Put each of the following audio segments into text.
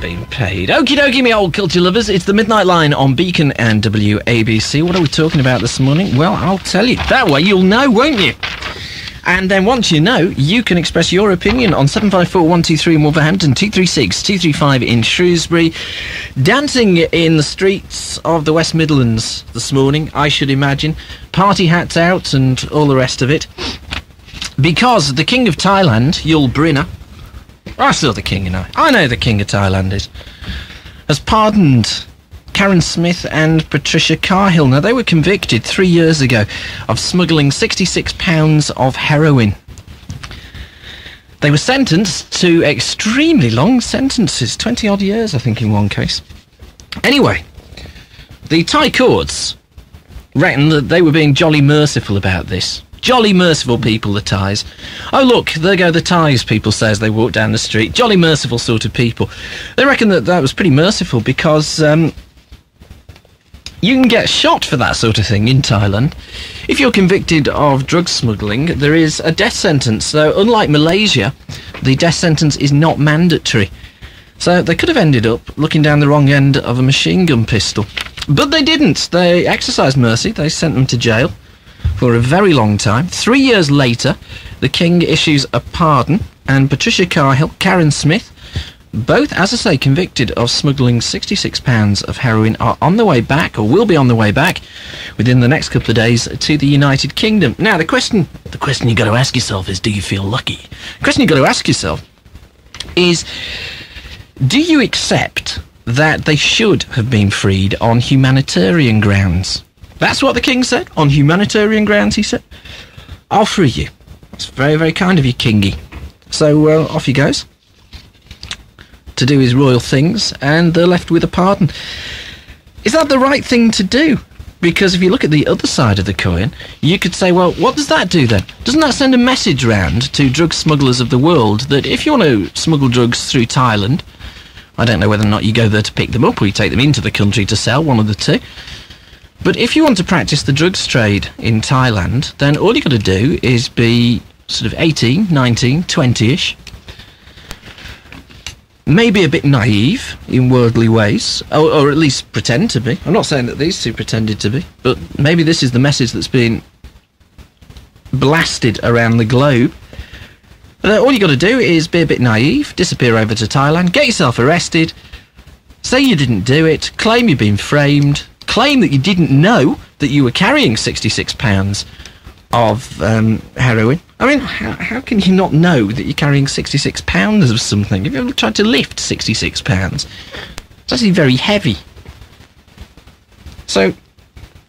been paid. Okie dokie, me old culture lovers. It's the Midnight Line on Beacon and WABC. What are we talking about this morning? Well, I'll tell you. That way you'll know, won't you? And then once you know, you can express your opinion on 754-123 in Wolverhampton, 236-235 in Shrewsbury. Dancing in the streets of the West Midlands this morning, I should imagine. Party hats out and all the rest of it. Because the King of Thailand, Yul Brynner, I saw the King, you know. I know the King of Thailand has pardoned Karyn Smith and Patricia Cahill. Now, they were convicted 3 years ago of smuggling 66 pounds of heroin. They were sentenced to extremely long sentences, 20-odd years, I think, in one case. Anyway, the Thai courts reckon that they were being jolly merciful about this. Jolly merciful people, the Thais. Oh, look, there go the Thais, people say as they walk down the street. Jolly merciful sort of people. They reckon that was pretty merciful because you can get shot for that sort of thing in Thailand. If you're convicted of drug smuggling, there is a death sentence. So, unlike Malaysia, the death sentence is not mandatory. So, they could have ended up looking down the wrong end of a machine gun pistol. But they didn't. They exercised mercy. They sent them to jail for a very long time. 3 years later, the King issues a pardon, and Patricia Cahill, Karyn Smith, both, as I say, convicted of smuggling 66 pounds of heroin, are on the way back, or will be on the way back, within the next couple of days to the United Kingdom. Now, the question you've got to ask yourself is, do you feel lucky? The question you've got to ask yourself is, do you accept that they should have been freed on humanitarian grounds? That's what the King said. On humanitarian grounds, he said, I'll free you. That's very, very kind of you, Kingy. So off he goes to do his royal things, and they're left with a pardon. Is that the right thing to do? Because if you look at the other side of the coin, you could say, well, what does that do then? Doesn't that send a message round to drug smugglers of the world that if you want to smuggle drugs through Thailand, I don't know whether or not you go there to pick them up or you take them into the country to sell, one of the two. But if you want to practice the drugs trade in Thailand, then all you've got to do is be sort of 18, 19, 20-ish. Maybe a bit naive in worldly ways, or at least pretend to be. I'm not saying that these two pretended to be, but maybe this is the message that's been blasted around the globe. All you've got to do is be a bit naive, disappear over to Thailand, get yourself arrested, say you didn't do it, claim you've been framed, claim that you didn't know that you were carrying 66 pounds of heroin. I mean, how can you not know that you're carrying 66 pounds of something? Have you ever tried to lift 66 pounds? It's actually very heavy. So,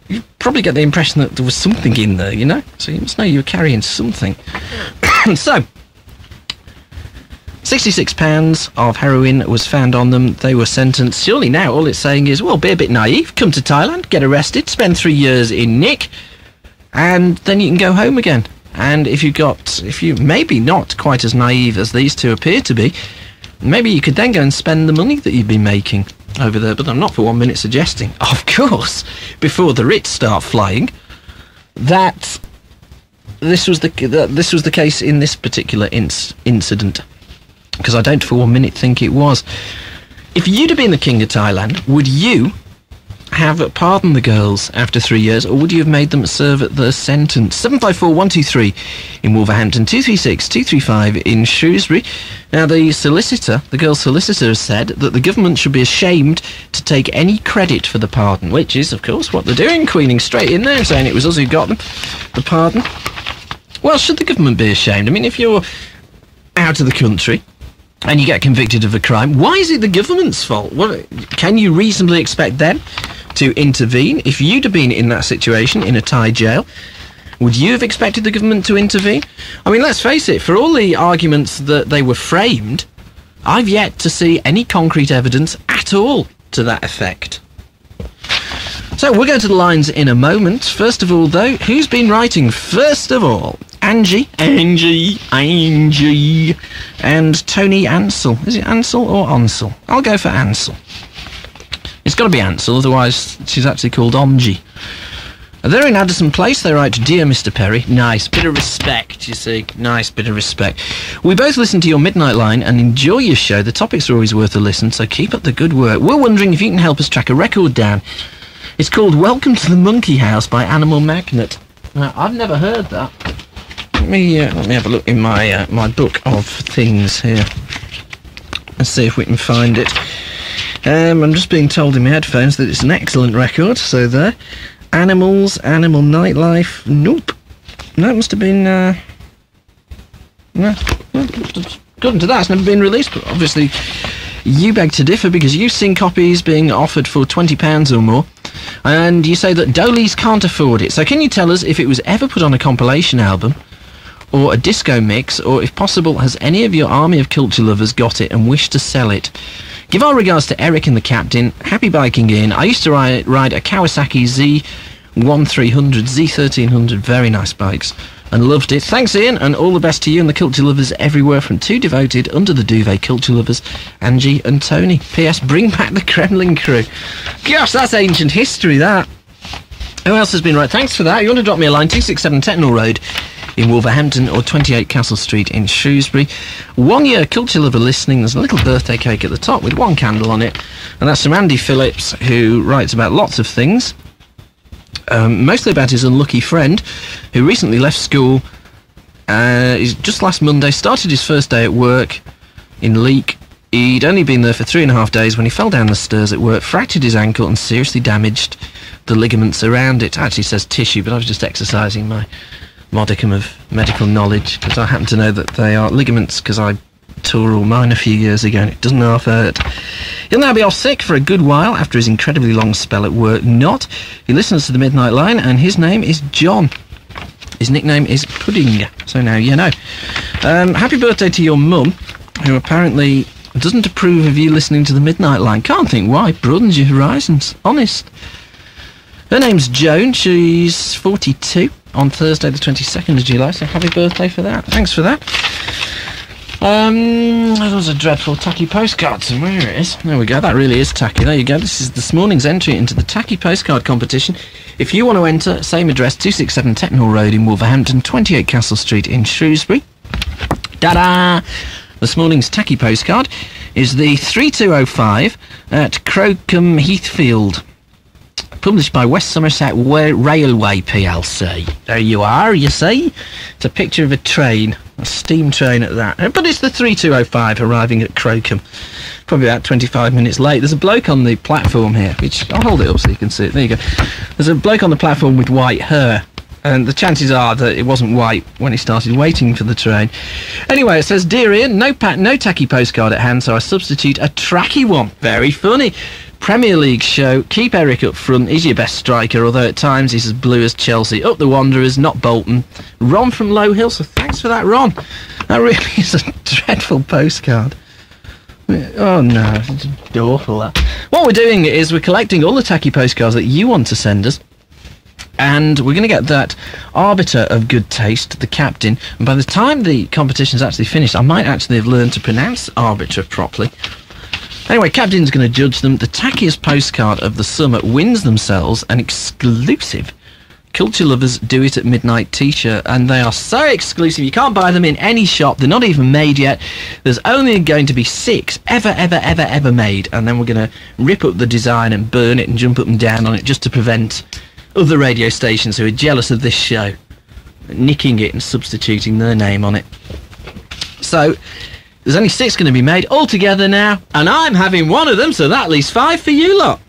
you probably get the impression that there was something in there, you know? So you must know you were carrying something. So, 66 pounds of heroin was found on them. They were sentenced. Surely now all it's saying is, well, be a bit naive, come to Thailand, get arrested, spend 3 years in Nick, and then you can go home again. And if you maybe not quite as naive as these two appear to be, maybe you could then go and spend the money that you've been making over there. But I'm not for 1 minute suggesting, of course, before the writs start flying, that this was the case in this particular incident. Because I don't for 1 minute think it was. If you'd have been the King of Thailand, would you have pardoned the girls after 3 years, or would you have made them serve their sentence? 754-123 in Wolverhampton, 236-235 in Shrewsbury. Now, the girl's solicitor, has said that the government should be ashamed to take any credit for the pardon, which is, of course, what they're doing, queening straight in there and saying it was us who got them, the pardon. Well, should the government be ashamed? I mean, if you're out of the country and you get convicted of a crime, why is it the government's fault? What, can you reasonably expect them to intervene? If you'd have been in that situation in a Thai jail, would you have expected the government to intervene? I mean, let's face it, for all the arguments that they were framed, I've yet to see any concrete evidence at all to that effect. So we'll go to the lines in a moment. First of all, though, who's been writing? First of all, Angie, and Tony Ansell. Is it Ansell or Ansell? I'll go for Ansell. It's got to be Ansell, otherwise she's actually called Omji. They're in Addison Place. They write, "Dear Mr. Perry," nice bit of respect, you see, nice bit of respect. "We both listen to your Midnight Line and enjoy your show. The topics are always worth a listen, so keep up the good work. We're wondering if you can help us track a record down. It's called Welcome to the Monkey House by Animal Magnet." Now, I've never heard that. Let me have a look in my my book of things here. Let's see if we can find it. I'm just being told in my headphones that it's an excellent record, so there. Animals, Animal Nightlife. Nope. No, it must have been, no. According to that, it's never been released, but obviously you beg to differ because you've seen copies being offered for £20 or more, and you say that Dolies can't afford it. So can you tell us if it was ever put on a compilation album or a disco mix, or if possible, has any of your army of culture lovers got it and wish to sell it? Give our regards to Eric and the Captain. Happy biking in. I used to ride a Kawasaki Z1300, Z1300, very nice bikes, and loved it. Thanks, Ian, and all the best to you and the culture lovers everywhere from two devoted, under the duvet culture lovers, Angie and Tony. P.S. Bring back the Kremlin crew. Gosh, that's ancient history, that. Who else has been right? Thanks for that. You want to drop me a line, 267 Tettenhall Road in Wolverhampton or 28 Castle Street in Shrewsbury. 1 year culture lover listening. There's a little birthday cake at the top with one candle on it, and that's from Andy Phillips, who writes about lots of things, mostly about his unlucky friend who recently left school. Just last Monday started his first day at work in Leek. He'd only been there for 3.5 days when he fell down the stairs at work, fractured his ankle and seriously damaged the ligaments around it. It actually says tissue, but I was just exercising my modicum of medical knowledge, because I happen to know that they are ligaments, because I tore all mine a few years ago and it doesn't half hurt. He'll now be off sick for a good while after his incredibly long spell at work. He listens to the Midnight Line, and his name is John. His nickname is Pudding, so now you know. Happy birthday to your mum, who apparently doesn't approve of you listening to the Midnight Line. Can't think why. Broadens your horizons, honest. Her name's Joan. She's 42 on Thursday the 22nd of July, so happy birthday for that. Thanks for that. There was a dreadful tacky postcard somewhere. Here it is. There we go. That really is tacky. There you go. This is this morning's entry into the tacky postcard competition. If you want to enter, same address, 267 Tettenhall Road in Wolverhampton, 28 Castle Street in Shrewsbury. Ta-da! This morning's tacky postcard is the 3205 at Crowcombe Heathfield, published by West Somerset Railway plc. There you are, you see. It's a picture of a train, a steam train at that. But it's the 3205 arriving at Crowcombe. Probably about 25 minutes late. There's a bloke on the platform here, which I'll hold it up so you can see it. There you go. There's a bloke on the platform with white hair, and the chances are that it wasn't white when he started waiting for the train. Anyway, it says, "Dear Ian, no tacky postcard at hand, so I substitute a tracky one." Very funny. Premier League show. Keep Eric up front. He's your best striker, although at times he's as blue as Chelsea. Up the Wanderers, not Bolton. Ron from Low Hill, so thanks for that, Ron. That really is a dreadful postcard. Oh no, it's awful, that. What we're doing is we're collecting all the tacky postcards that you want to send us, and we're going to get that arbiter of good taste, the captain, and by the time the competition's actually finished, I might actually have learned to pronounce arbiter properly. Anyway, Captain's going to judge them. The tackiest postcard of the summer wins themselves an exclusive Culture Lovers Do It at Midnight t-shirt, and they are so exclusive you can't buy them in any shop. They're not even made yet. There's only going to be 6 ever made, and then we're going to rip up the design and burn it and jump up and down on it just to prevent other radio stations who are jealous of this show nicking it and substituting their name on it. So there's only 6 going to be made altogether now, and I'm having one of them, so that leaves 5 for you lot.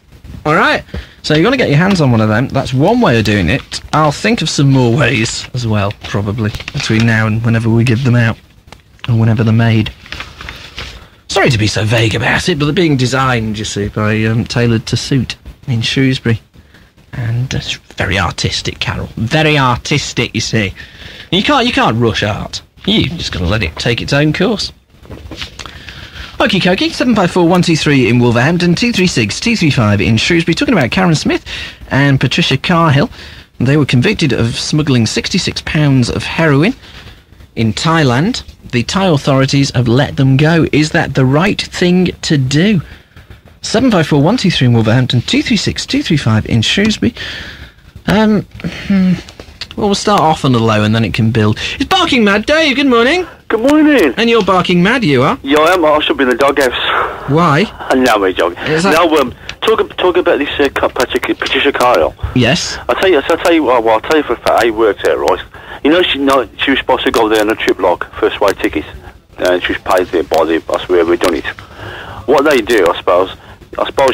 Alright? So you've got to get your hands on one of them. That's one way of doing it. I'll think of some more ways as well, probably, between now and whenever we give them out, or whenever they're made. Sorry to be so vague about it, but they're being designed, you see, by Tailored to Suit in Shrewsbury. And it's very artistic, Carol. Very artistic, you see. You can't rush art. You've just got to let it take its own course. Okie dokie, 754-123 in Wolverhampton, 236-235 in Shrewsbury. Talking about Karyn Smith and Patricia Cahill. They were convicted of smuggling 66 pounds of heroin in Thailand. The Thai authorities have let them go. Is that the right thing to do? 754-123 in Wolverhampton, 236-235 in Shrewsbury. Well, we'll start off on the low and then it can build. It's Barking Mad Dave, good morning. Good morning. And you're barking mad, you are? Yeah, I am. I should be in the doghouse. Why? No, we're joking. Now, talk about this Patricia Cahill. Yes. I'll tell you for a fact, I worked there, right? You know, she was supposed to go there on a trip log, first way ticket, and she was paid there by the, I swear we've done it. What they do, I suppose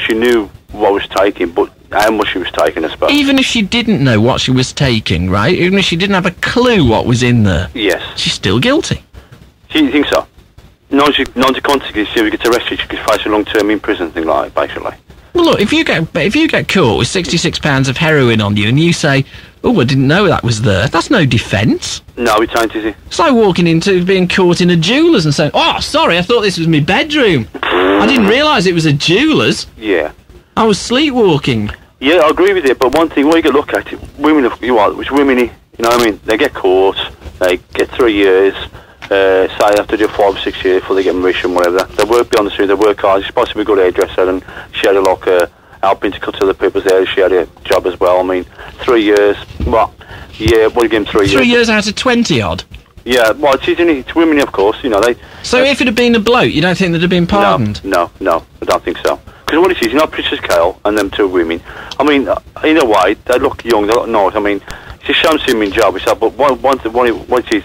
she knew what was taken, but how much she was taking, I suppose. Even if she didn't know what she was taking, right? Even if she didn't have a clue what was in there. Yes. She's still guilty. You think so? No, to contact if she gets arrested, she could face a long term in prison, thing like that, basically. Well, look, if you get caught with £66 of heroin on you, and you say, "Oh, I didn't know that was there," that's no defence. No, it ain't, is it? It's like walking into being caught in a jeweller's and saying, "Oh, sorry, I thought this was my bedroom. I didn't realise it was a jeweller's. Yeah. I was sleepwalking." Yeah, I agree with you, but one thing, what you got to look at, women, you know what I mean? They get caught, they get 3 years. Say they have to do 5 or 6 years before they get permission, whatever. They work beyond the scene, they work hard. She's supposed to be a good hairdresser, and she had helping to cut other people's hair. She had a job as well. I mean, 3 years. What? Yeah, what do you give them 3 years? 3 years out of 20 odd? Yeah, well, it's women, of course, you know. So if it had been a bloke, you don't think they'd have been pardoned? No, I don't think so. Because what it is, you know, Princess Cahill and them 2 women, I mean, in a way, they look young, they look nice. I mean, it's a shame to him in jail, but what it is,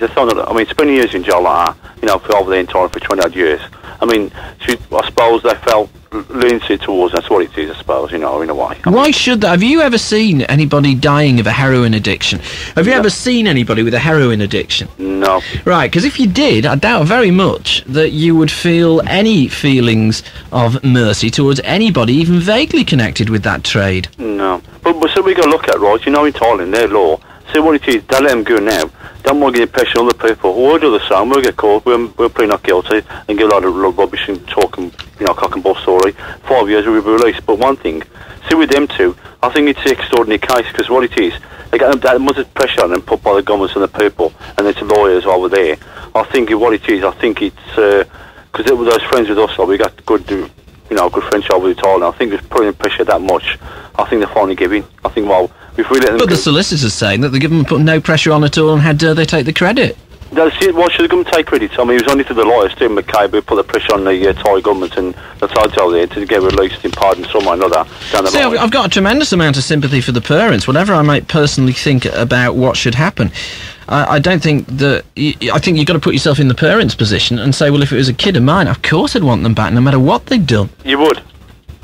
spending years in jail like that, you know, for over the entire for 20 odd years. I mean, I suppose they felt leniency towards, that's what it is, I suppose, you know, in a way. Why should that? Have you ever seen anybody dying of a heroin addiction? Have you ever seen anybody with a heroin addiction? No. Right, because if you did, I doubt very much that you would feel any feelings of mercy towards anybody even vaguely connected with that trade. No. But so we got to look at, right, you know, in Thailand, their law, see what it is, they let them go now. Don't want to get pressure on other people. We'll do the same. We'll get caught. We're pretty not guilty and give a lot of rubbish and talk and, you know, cock and bull story. 5 years we'll be released. But one thing, see with them 2, I think it's an extraordinary case because what it is, they got that much pressure on them put by the governments and the people and it's lawyers over there. I think what it is, I think it's because those friends with us, we got good friendship over the Thailand. I think it's putting pressure that much. I think they're finally giving. I think, well, if we let them... But the solicitors saying that the government put no pressure on at all and how dare they take the credit? That's it. Why should the government take credit? I mean, it was only to the lawyers, Stephen McCabe, who put the pressure on the Thai government and the Thai there to get released in pardon some way or another down the line. I've got a tremendous amount of sympathy for the parents, whatever I might personally think about what should happen. I don't think that... I think you've got to put yourself in the parents' position and say, well, if it was a kid of mine, of course I'd want them back, no matter what they'd done. You would?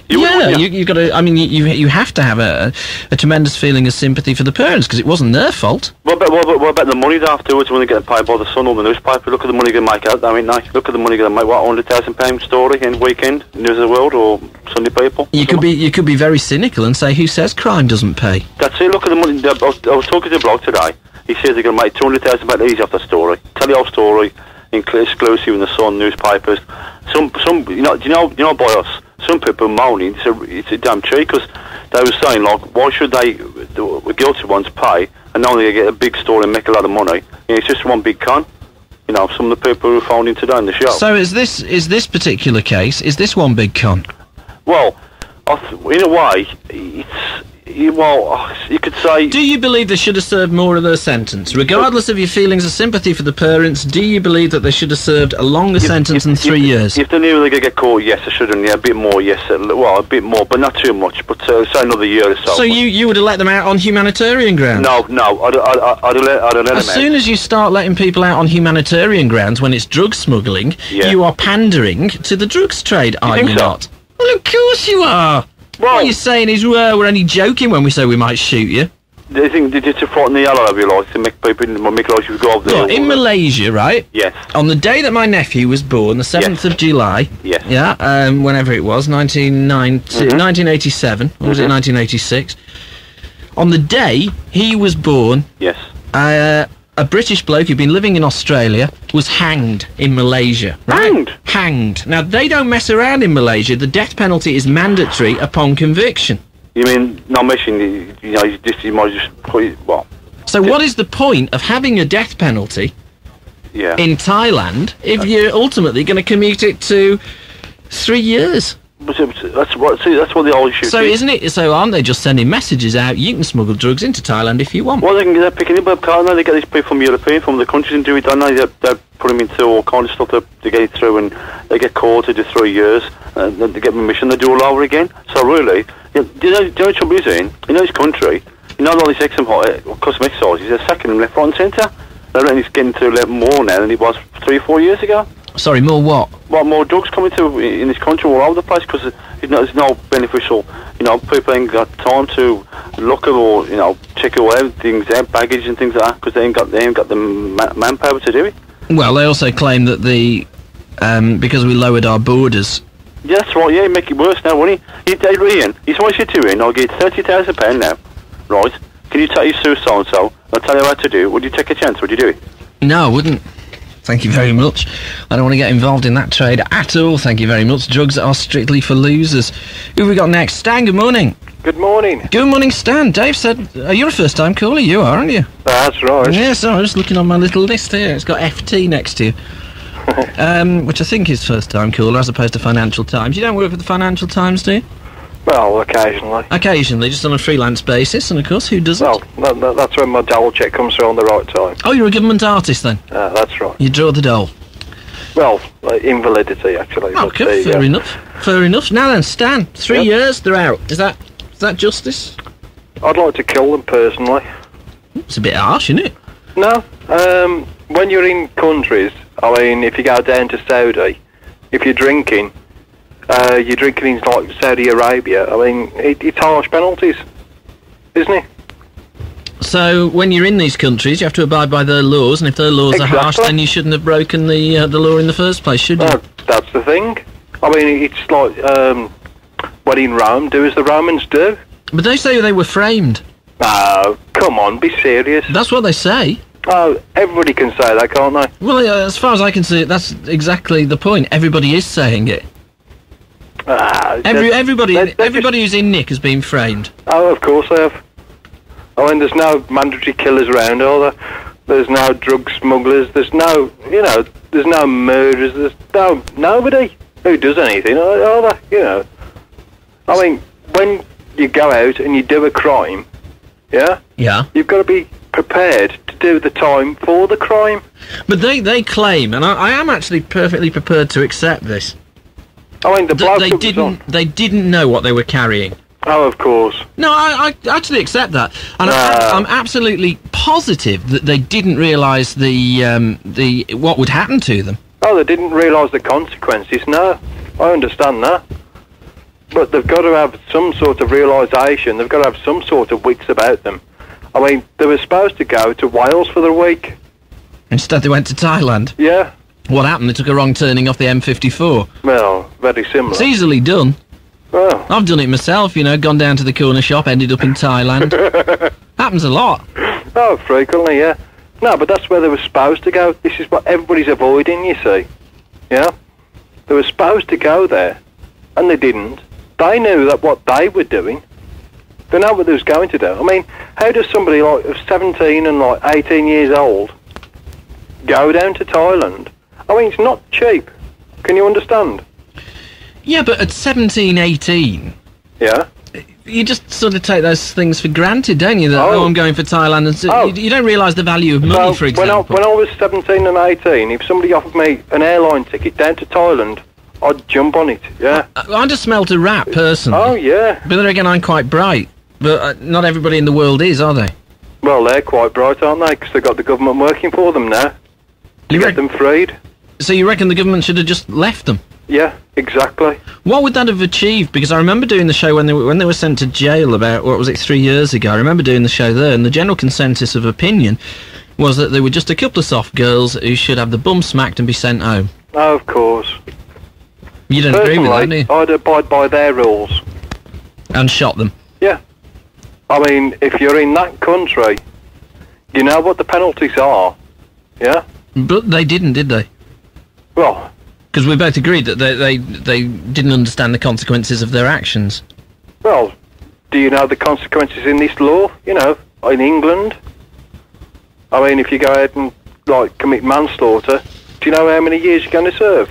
You've got to. I mean, you have to have a tremendous feeling of sympathy for the parents because it wasn't their fault. What about the money afterwards when they get paid by the Sun or the newspaper? Look at the money they make out. I mean, look at the money they make. What, £100,000 story in Weekend, News of the World, or Sunday People? You could be very cynical and say, who says crime doesn't pay? That's it. Look at the money. I was talking to a blog today. He says they're going to make £200,000 easy off the story. Tell the whole story, exclusive in the Sun newspapers. Some you know by us. Some people are moaning, it's a damn cheat, because they were saying, like, why should the guilty ones pay and not only get a big story and make a lot of money? You know, it's just one big con. You know, some of the people who are phoning today in the show. So is this particular case, is this one big con? Well, in a way, you could say... Do you believe they should have served more of their sentence? Regardless of your feelings of sympathy for the parents, do you believe that they should have served a longer sentence than 3 years? If they knew they could get caught, yes, they should have. Yeah, a bit more, yes. Well, a bit more, but not too much. But say another year or so. So you would have let them out on humanitarian grounds? No, I'd have let them out. As soon as you start letting people out on humanitarian grounds when it's drug smuggling, you are pandering to the drugs trade, are you not? Well, of course you are. Well, what you're saying is we're only joking when we say we might shoot you. They think they just to frighten the hell out of you, like, to make people make like you go over there. In Malaysia, right? Yes. On the day that my nephew was born, the 7th of July. Yes. Yeah. Whenever it was, 1987, or was it 1986? On the day he was born. Yes. A British bloke who'd been living in Australia was hanged in Malaysia. Right? Hanged. Now, they don't mess around in Malaysia. The death penalty is mandatory upon conviction. You mean, not messing, you might just put it, well... So what is the point of having a death penalty in Thailand if you're ultimately going to commute it to 3 years? But That's what the whole issue. So isn't it? So aren't they just sending messages out? You can smuggle drugs into Thailand if you want. Well, they're picking it up, can't they? They get these people from European, from the countries and do it, don't they? They put them into all kind of stuff to get it through, and they get caught, they do 3 years, and then they get remission, they do all over again. So really, do you know the trouble is in this country, you know all these custom exercises, they're sacking them left, right and centre. They're letting it's getting to a level more now than it was 3 or 4 years ago. Sorry, more what? Well, more drugs coming to in this country all over the place because there's no beneficial. People ain't got time to look at or check away things out, baggage and things like that because they ain't got the manpower to do it. Well, they also claim that because we lowered our borders. Yeah, that's right. Yeah, you make it worse now, won't he? Ian, he's always said to Ian, I'll get £30,000 now, right? Can you take you sue so and so? I'll tell you how to do it. Would you take a chance? Would you do it? No, I wouldn't. Thank you very much. I don't want to get involved in that trade at all, thank you very much. Drugs are strictly for losers. Who have we got next? Stan, good morning. Good morning. Good morning, Stan. Dave said, you're a first-time caller, you are, aren't you? That's right. Yes, I'm just looking on my little list here. It's got FT next to you. Which I think is first-time caller as opposed to Financial Times. You don't work for the Financial Times, do you? Well, occasionally. Occasionally, just on a freelance basis, and of course, who doesn't? Well, that's when my dole check comes through on the right time. Oh, you're a government artist then? That's right. You draw the dole? Well, invalidity, actually. Okay, fair enough. Fair enough. Now then, Stan, 3 years, they're out. Is that justice? I'd like to kill them, personally. It's a bit harsh, isn't it? No. When you're in countries, if you go down to Saudi, if you're drinking in like Saudi Arabia, it's harsh penalties, isn't it? So when you're in these countries, you have to abide by their laws, and if their laws are harsh, then you shouldn't have broken the law in the first place, should you? That's the thing. It's like when in Rome, do as the Romans do. But they say they were framed. Oh, come on, be serious. That's what they say. Oh, everybody can say that, can't they? Well, as far as I can see, that's exactly the point. Everybody is saying it. Everybody who's in Nick has been framed. Oh, of course they have. There's no mandatory killers around, are there? There's no drug smugglers. There's no, there's no murderers. There's nobody who does anything, are there? When you go out and you do a crime, yeah, you've got to be prepared to do the time for the crime. But they claim, and I am actually perfectly prepared to accept this. They didn't know what they were carrying. Oh, of course. No, I actually accept that, and I'm absolutely positive that they didn't realise the what would happen to them. Oh, they didn't realise the consequences. No, I understand that, but they've got to have some sort of realisation. They've got to have some sort of wits about them. They were supposed to go to Wales for the week. Instead, they went to Thailand. Yeah. What happened? They took a wrong turning off the M54. Well, very similar. It's easily done. Well. I've done it myself, gone down to the corner shop, ended up in Thailand. Happens a lot. Oh, frequently, yeah. No, but that's where they were supposed to go. This is what everybody's avoiding, you see. Yeah? They were supposed to go there, and they didn't. They knew that what they were doing. They know what they was going to do. How does somebody like 17 and 18 years old go down to Thailand? It's not cheap. Can you understand? Yeah, but at 17, 18... Yeah? You just sort of take those things for granted, don't you? That, I'm going for Thailand. And so you don't realise the value of money, for example. When I was 17 and 18, if somebody offered me an airline ticket down to Thailand, I'd jump on it, yeah. I just smelt a rat, personally. Oh, yeah. But then again, I'm quite bright. But not everybody in the world is, are they? Well, they're quite bright, aren't they? Because they've got the government working for them now. To get them freed. So you reckon the government should have just left them? Yeah, exactly. What would that have achieved? Because I remember doing the show when they were sent to jail about, 3 years ago. I remember doing the show there, and the general consensus of opinion was that they were just a couple of soft girls who should have the bum smacked and be sent home. Oh, of course. You don't agree with that, do you? I'd abide by their rules. And shot them? Yeah. If you're in that country, you know what the penalties are, yeah? But they didn't, did they? Well... Because we both agreed that they didn't understand the consequences of their actions. Well, do you know the consequences in this law? In England? If you go ahead and, commit manslaughter, do you know how many years you're going to serve?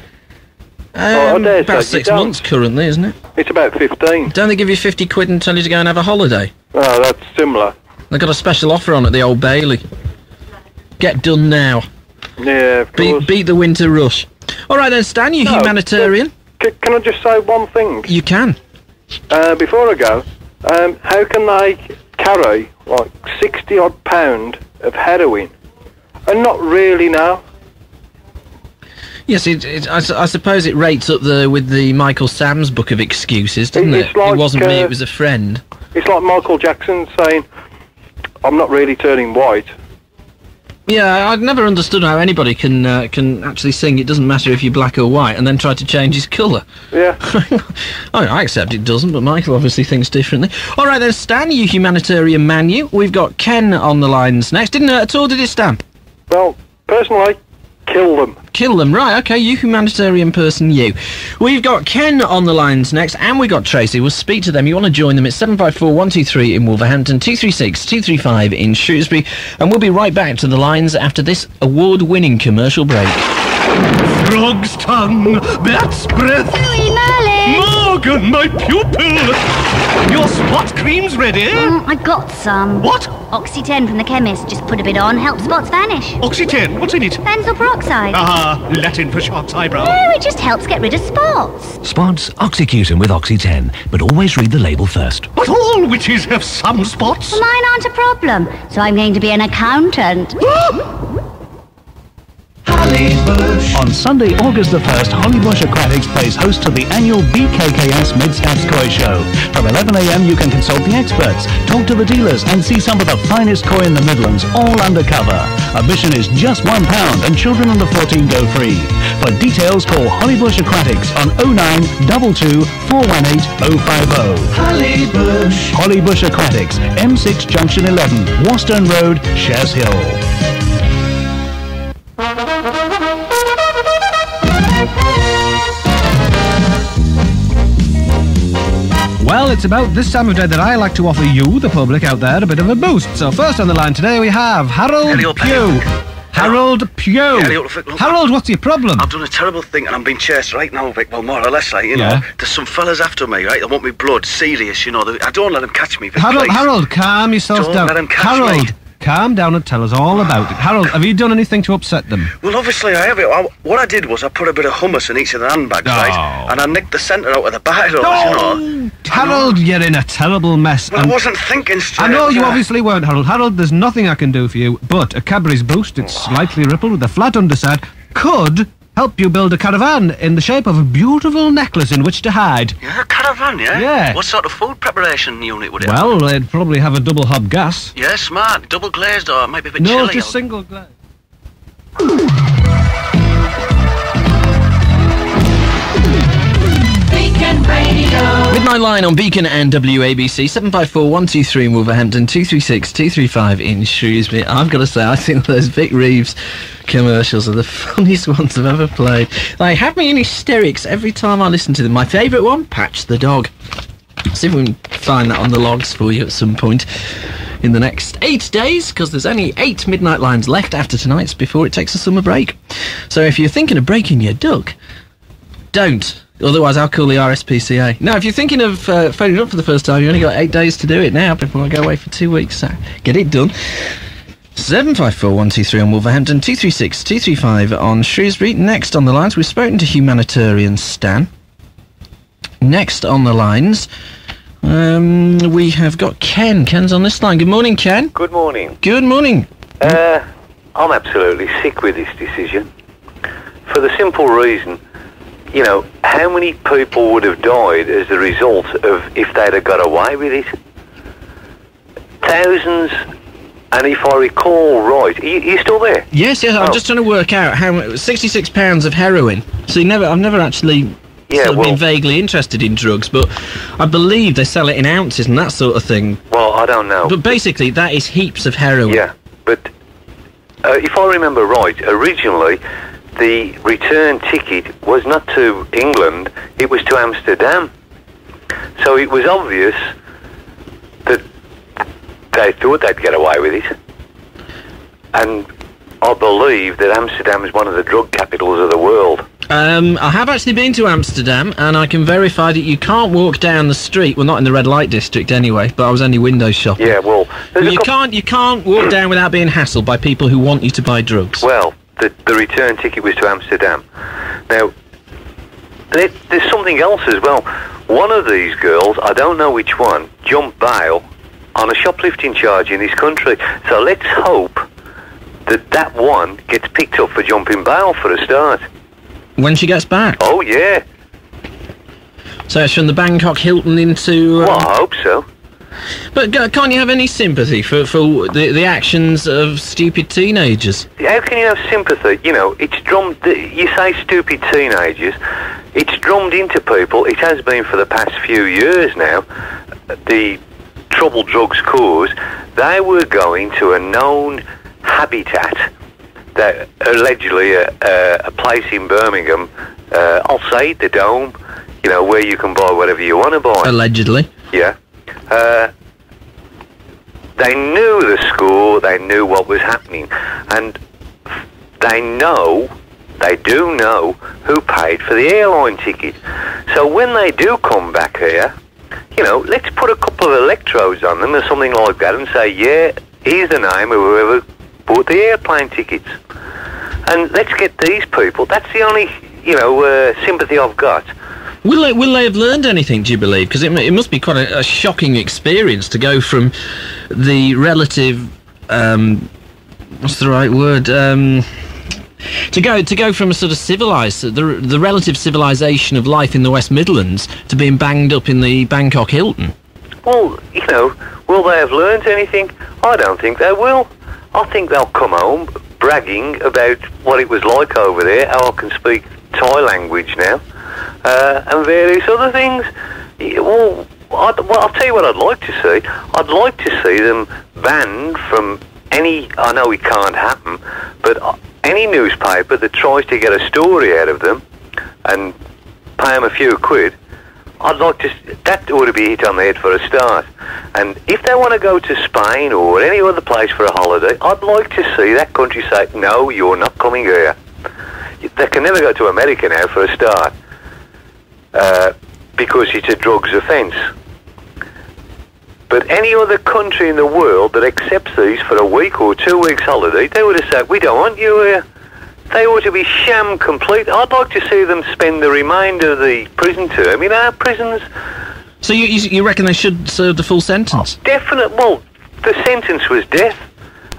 I dare About say you 6 don't. months currently, isn't it? It's about 15. Don't they give you 50 quid and tell you to go and have a holiday? Oh, that's similar. They've got a special offer on at the Old Bailey. Get done now. Yeah, of course. Beat the winter rush. All right then, Stan, you humanitarian. Can I just say one thing? You can. Before I go, how can they carry like 60 odd pound of heroin and not really know? Yes, I suppose it rates up there with the Michael Sam's book of excuses, doesn't it? It's like, it wasn't me, it was a friend. It's like Michael Jackson saying, I'm not really turning white. Yeah, I've never understood how anybody can actually sing It Doesn't Matter If You're Black or White and then try to change his colour. Yeah. I accept it doesn't, but Michael obviously thinks differently. All right then, Stan, you humanitarian man, you. We've got Ken on the lines next. Didn't hurt at all, did it, Stan? Well, personally, kill them. Kill them, right, okay, you humanitarian person, you. We've got Ken on the lines next, and we've got Tracy. We'll speak to them. You want to join them? It's 754-123 in Wolverhampton, 236-235 in Shrewsbury, and we'll be right back to the lines after this award-winning commercial break. Frog's tongue, bat's breath. Louis Merlin! Morgan, my pupil! Your spot cream's ready? I got some. What? Oxy-10 from the chemist. Just put a bit on, helps spots vanish. Oxy-10, what's in it? Benzoyl peroxide. Ah, Latin for shark's eyebrow. No, it just helps get rid of spots. Spots, Oxycutin with Oxy-10, but always read the label first. But all witches have some spots. Well, mine aren't a problem, so I'm going to be an accountant. On Sunday, August the 1st, Hollybush Aquatics plays host to the annual BKKS Mid-Stats Koi Show. From 11 a.m. you can consult the experts, talk to the dealers and see some of the finest koi in the Midlands, all undercover. Admission is just £1 and children under 14 go free. For details, call Hollybush Aquatics on 0922 418 050. Hollybush Aquatics, M6 Junction 11, Wastern Road, Shares Hill. Well, it's about this time of day that I like to offer you, the public out there, a bit of a boost. So first on the line today we have Harold Pugh. Harold Pugh. Harold, what's your problem? I've done a terrible thing and I'm being chased right now, Vic. Well, more or less, like, you know. There's some fellas after me, right? They want me blood, serious, you know. I don't let them catch me, Vic, please. Harold, calm yourself down. Don't let them catch me. Calm down and tell us all about it. Harold, have you done anything to upset them? Well, obviously I have it. What I did was I put a bit of hummus in each of the handbags, right? And I nicked the centre out of the bag, you know. Harold, you're in a terrible mess. Well, I wasn't thinking straight. I know you obviously weren't, Harold. Harold, there's nothing I can do for you, but a Cadbury's Boost, it's slightly rippled with a flat underside, could help you build a caravan in the shape of a beautiful necklace in which to hide. Yeah, a caravan, yeah? Yeah. What sort of food preparation unit would it Well, have? they'd probably have a double hob gas. Yeah, smart. Double glazed or maybe a bit No, chilly. just single glaze. Beacon Radio. Midnight line on Beacon and WABC, 754-123 in Wolverhampton, 236-235 in Shrewsbury. I've got to say, I think those Vic Reeves commercials are the funniest ones I've ever played. They have me in hysterics every time I listen to them. My favourite one, Patch the Dog. See if we can find that on the logs for you at some point in the next 8 days, because there's only 8 midnight lines left after tonight's before it takes a summer break. So if you're thinking of breaking your duck, don't. Otherwise, I'll call the RSPCA. Now, if you're thinking of phoning up for the first time, you only got 8 days to do it now before I go away for 2 weeks. So get it done. 754-123 on Wolverhampton, 236-235 on Shrewsbury. Next on the lines, we've spoken to humanitarian Stan. Next on the lines, we have got Ken. Ken's on this line. Good morning, Ken. Good morning. Good morning. I'm absolutely sick with this decision. For the simple reason, you know, how many people would have died as a result of if they'd have got away with it? Thousands. And if I recall right, are you still there? Yes, I'm just trying to work out how much. 66 pounds of heroin. So I've never actually been vaguely interested in drugs, but I believe they sell it in ounces and that sort of thing. Well, I don't know. But basically, that is heaps of heroin. Yeah, but if I remember right, originally the return ticket was not to England; it was to Amsterdam. So it was obvious that they thought they'd get away with it. And I believe that Amsterdam is one of the drug capitals of the world. I have actually been to Amsterdam, and I can verify that you can't walk down the street. Well, not in the red light district anyway. But I was only window shopping. Yeah, well, you can't walk down without being hassled by people who want you to buy drugs. Well, the return ticket was to Amsterdam. Now, there's something else as well. One of these girls, I don't know which one, jumped bail on a shoplifting charge in this country. So let's hope that one gets picked up for jumping bail for a start. When she gets back? Oh, yeah. So it's from the Bangkok Hilton into... Well, I hope so. But can't you have any sympathy for the actions of stupid teenagers? How can you have sympathy? You know, it's drummed... You say stupid teenagers, it's drummed into people. It has been for the past few years now. The trouble drugs cause, they were going to a known habitat that allegedly a place in Birmingham, I'll say the Dome, you know, where you can buy whatever you want to buy. Allegedly. Yeah. They knew the score, they knew what was happening, and they do know who paid for the airline ticket. So when they do come back here, you know, let's put a couple of electrodes on them or something like that and say, yeah, here's the name of whoever bought the airplane tickets. And let's get these people. That's the only, you know, sympathy I've got. Will they have learned anything, do you believe? Because it must be quite a shocking experience to go from the relative... what's the right word? To go from a sort of civilised... The relative civilisation of life in the West Midlands to being banged up in the Bangkok Hilton. Well, you know, will they have learned anything? I don't think they will. I think they'll come home bragging about what it was like over there, how I can speak Thai language now, and various other things. Well, I'll tell you what I'd like to see. I'd like to see them banned from any... I know it can't happen, but any newspaper that tries to get a story out of them and pay them a few quid, I'd like to... That ought to be hit on the head for a start. And if they want to go to Spain or any other place for a holiday, I'd like to see that country say, no, you're not coming here. They can never go to America now for a start, because it's a drugs offence. But any other country in the world that accepts these for a week or 2 weeks holiday, they would have said, we don't want you here. They ought to be sham complete. I'd like to see them spend the remainder of the prison term in our prisons. So you reckon they should serve the full sentence? Oh, definitely. Well, the sentence was death.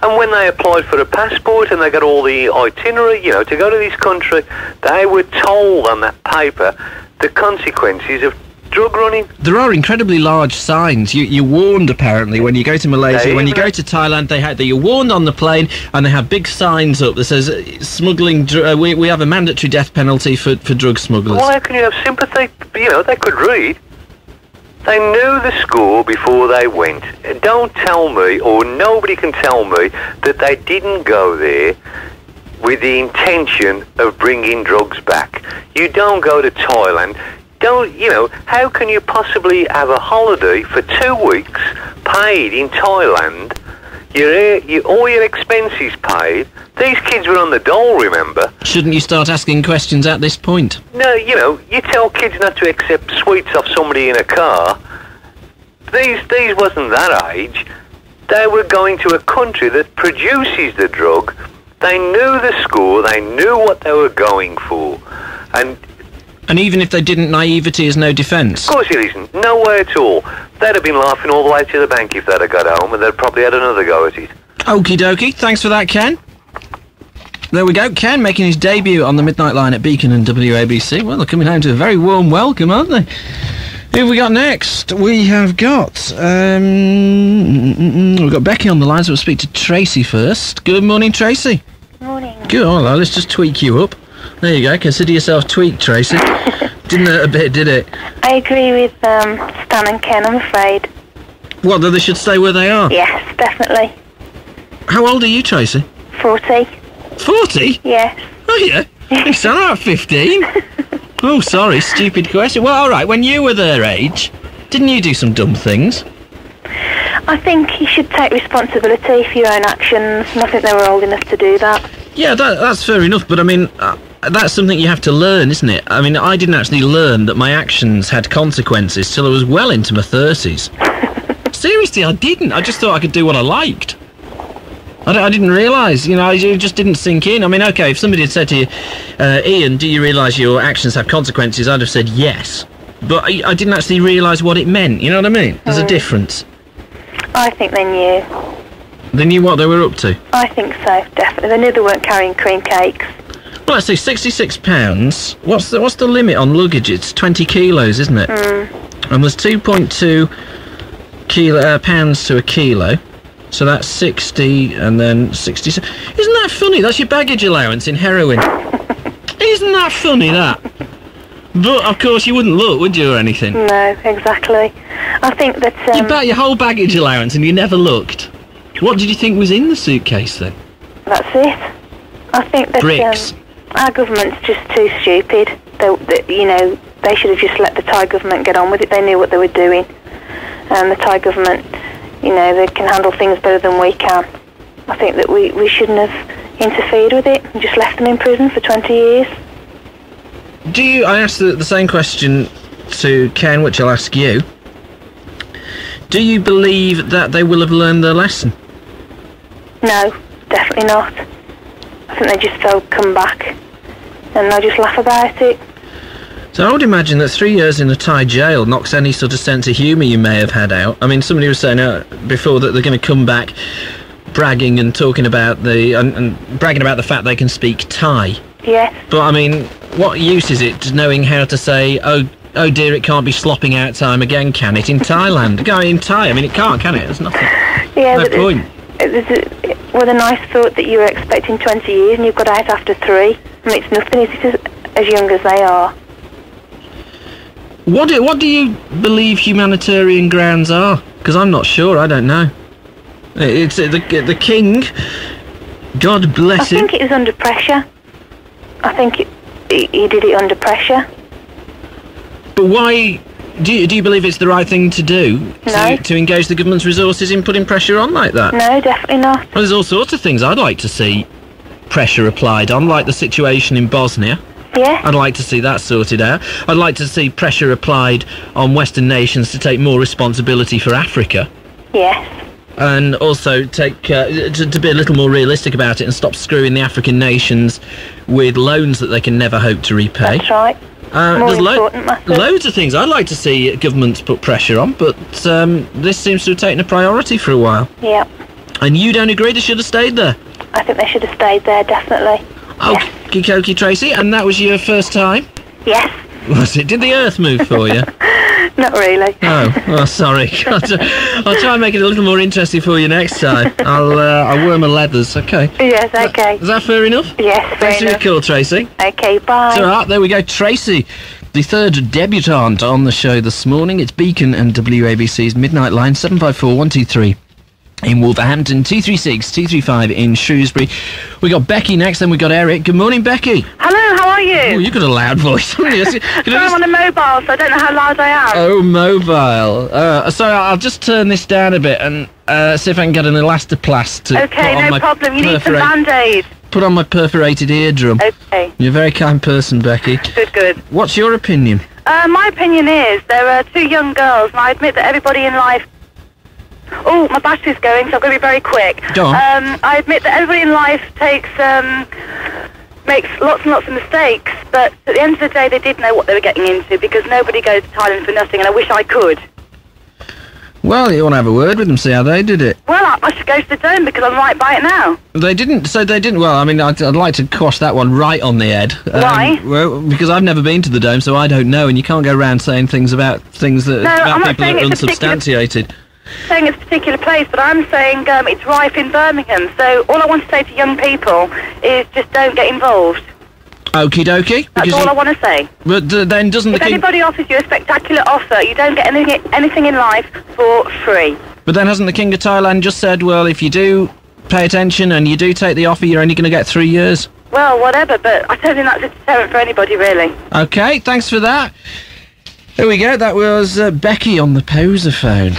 And when they applied for a passport and they got all the itinerary, you know, to go to this country, they were told on that paper the consequences of drug running. There are incredibly large signs. You're warned, apparently, when you go to Malaysia. When you go to Thailand, you're warned on the plane, and they have big signs up that says smuggling. We have a mandatory death penalty for drug smugglers. Well, how can you have sympathy? You know, they could read. They knew the score before they went. Don't tell me, or nobody can tell me, that they didn't go there with the intention of bringing drugs back. You don't go to Thailand. You know, how can you possibly have a holiday for 2 weeks paid in Thailand? All your expenses paid. These kids were on the dole, remember? Shouldn't you start asking questions at this point? No, you know, you tell kids not to accept sweets off somebody in a car. These wasn't that age. They were going to a country that produces the drug. They knew the score. They knew what they were going for. And even if they didn't, naivety is no defence. Of course it isn't. No way at all. They'd have been laughing all the way to the bank if they'd have got home, and they'd probably had another go at it. Okie dokie. Thanks for that, Ken. There we go. Ken making his debut on the Midnight Line at Beacon and WABC. Well, they're coming home to a very warm welcome, aren't they? Who have we got next? We have got... we've got Becky on the line, so we'll speak to Tracy first. Good morning, Tracy. Morning. Good. Oh, well, let's just tweak you up. There you go. Consider yourself tweaked, Tracy. Didn't hurt a bit, did it? I agree with Stan and Ken, I'm afraid. What, that they should stay where they are? Yes, definitely. How old are you, Tracy? 40. 40? Yes. Oh, yeah. You sound like 15. Oh, sorry, stupid question. Well, all right, when you were their age, didn't you do some dumb things? I think you should take responsibility for your own actions, and I think they were old enough to do that. Yeah, that's fair enough, but I mean, that's something you have to learn, isn't it? I mean, I didn't actually learn that my actions had consequences till I was well into my 30s. Seriously, I didn't. I just thought I could do what I liked. I didn't realise, it just didn't sink in. I mean, OK, if somebody had said to you, Ian, do you realise your actions have consequences? I'd have said yes. But I didn't actually realise what it meant, you know what I mean? There's a difference. I think they knew. They knew what they were up to? I think so, definitely. They knew they weren't carrying cream cakes. Well, let's say £66. What's the limit on luggage? It's 20 kilos, isn't it? And there's 2.2 pounds to a kilo. So that's 60 and then 60. Isn't that funny? That's your baggage allowance in heroin. Isn't that funny, that? But, of course, you wouldn't look, would you, or anything? No, exactly. I think that... You bet your whole baggage allowance and you never looked. What did you think was in the suitcase, then? That's it. I think that... Bricks. Our government's just too stupid. They should have just let the Thai government get on with it. They knew what they were doing. And the Thai government... they can handle things better than we can. I think that we shouldn't have interfered with it and just left them in prison for 20 years. I asked the same question to Ken, which I'll ask you. Do you believe that they will have learned their lesson? No, definitely not. I think they'll come back and they'll just laugh about it. So I would imagine that 3 years in a Thai jail knocks any sort of sense of humour you may have had out. I mean, somebody was saying before that they're going to come back bragging and talking about bragging about the fact they can speak Thai. Yes. But I mean, what use is it knowing how to say, oh dear, it can't be slopping out time again, can it, in Thailand? In Thai, I mean, it can't, can it? There's nothing. Yeah, no point. With a nice thought that you were expecting 20 years and you've got out after 3. I mean, it's nothing, is it, as young as they are? What do you believe humanitarian grounds are? Because I'm not sure. I don't know. It's the king. God bless him. I think it was under pressure. I think he did it under pressure. But why do you believe it's the right thing to do? No. To engage the government's resources in putting pressure on like that? No, definitely not. Well, there's all sorts of things I'd like to see pressure applied on, like the situation in Bosnia. Yeah. I'd like to see that sorted out. I'd like to see pressure applied on Western nations to take more responsibility for Africa. Yes. And also take to be a little more realistic about it and stop screwing the African nations with loans that they can never hope to repay. That's right. There's loads of things I'd like to see governments put pressure on, but this seems to have taken a priority for a while. Yeah. And you don't agree they should have stayed there? I think they should have stayed there, definitely. Okie dokie, Tracy, and that was your first time? Yes. Was it? Did the earth move for you? Not really. Oh, sorry. I'll try and make it a little more interesting for you next time. I'll worm my leathers, okay? Yes, okay. Is that fair enough? Yes, Thanks for your call, Tracy. Okay, bye. So, there we go, Tracy, the third debutante on the show this morning. It's Beacon and WABC's Midnight Line, 754-123. In Wolverhampton, 236-235 in Shrewsbury. We got Becky next, then we got Eric. Good morning, Becky. Hello, how are you? Oh, you've got a loud voice, haven't you? I'm on a mobile, so I don't know how loud I am. Oh, mobile. Sorry, I'll just turn this down a bit and see if I can get an elastoplast to Okay, put on no problem. You need some Band-Aid. Put on my perforated eardrum. Okay. You're a very kind person, Becky. Good. What's your opinion? My opinion is there are two young girls, and I admit that everybody in life... Oh, my battery's going, so I'm going to be very quick. Go on. I admit that everybody in life makes lots and lots of mistakes, but at the end of the day, they did know what they were getting into, because nobody goes to Thailand for nothing, and I wish I could. Well, you want to have a word with them, see how they did it. Well, I should go to the Dome, because I'm right by it now. They didn't. Well, I mean, I'd like to quash that one right on the head. Why? Well, because I've never been to the Dome, so I don't know, and you can't go around saying things about things that about people that are unsubstantiated. Saying it's a particular place, but I'm saying it's rife in Birmingham. So all I want to say to young people is just don't get involved. Okie dokie. That's all I want to say. But then doesn't if anybody offers you a spectacular offer, you don't get anything in life for free. But then hasn't the King of Thailand just said, well, if you do pay attention and you do take the offer, you're only going to get 3 years? Well, whatever, but I don't think that's a deterrent for anybody, really. Okay, thanks for that. There we go. That was Becky on the poser phone.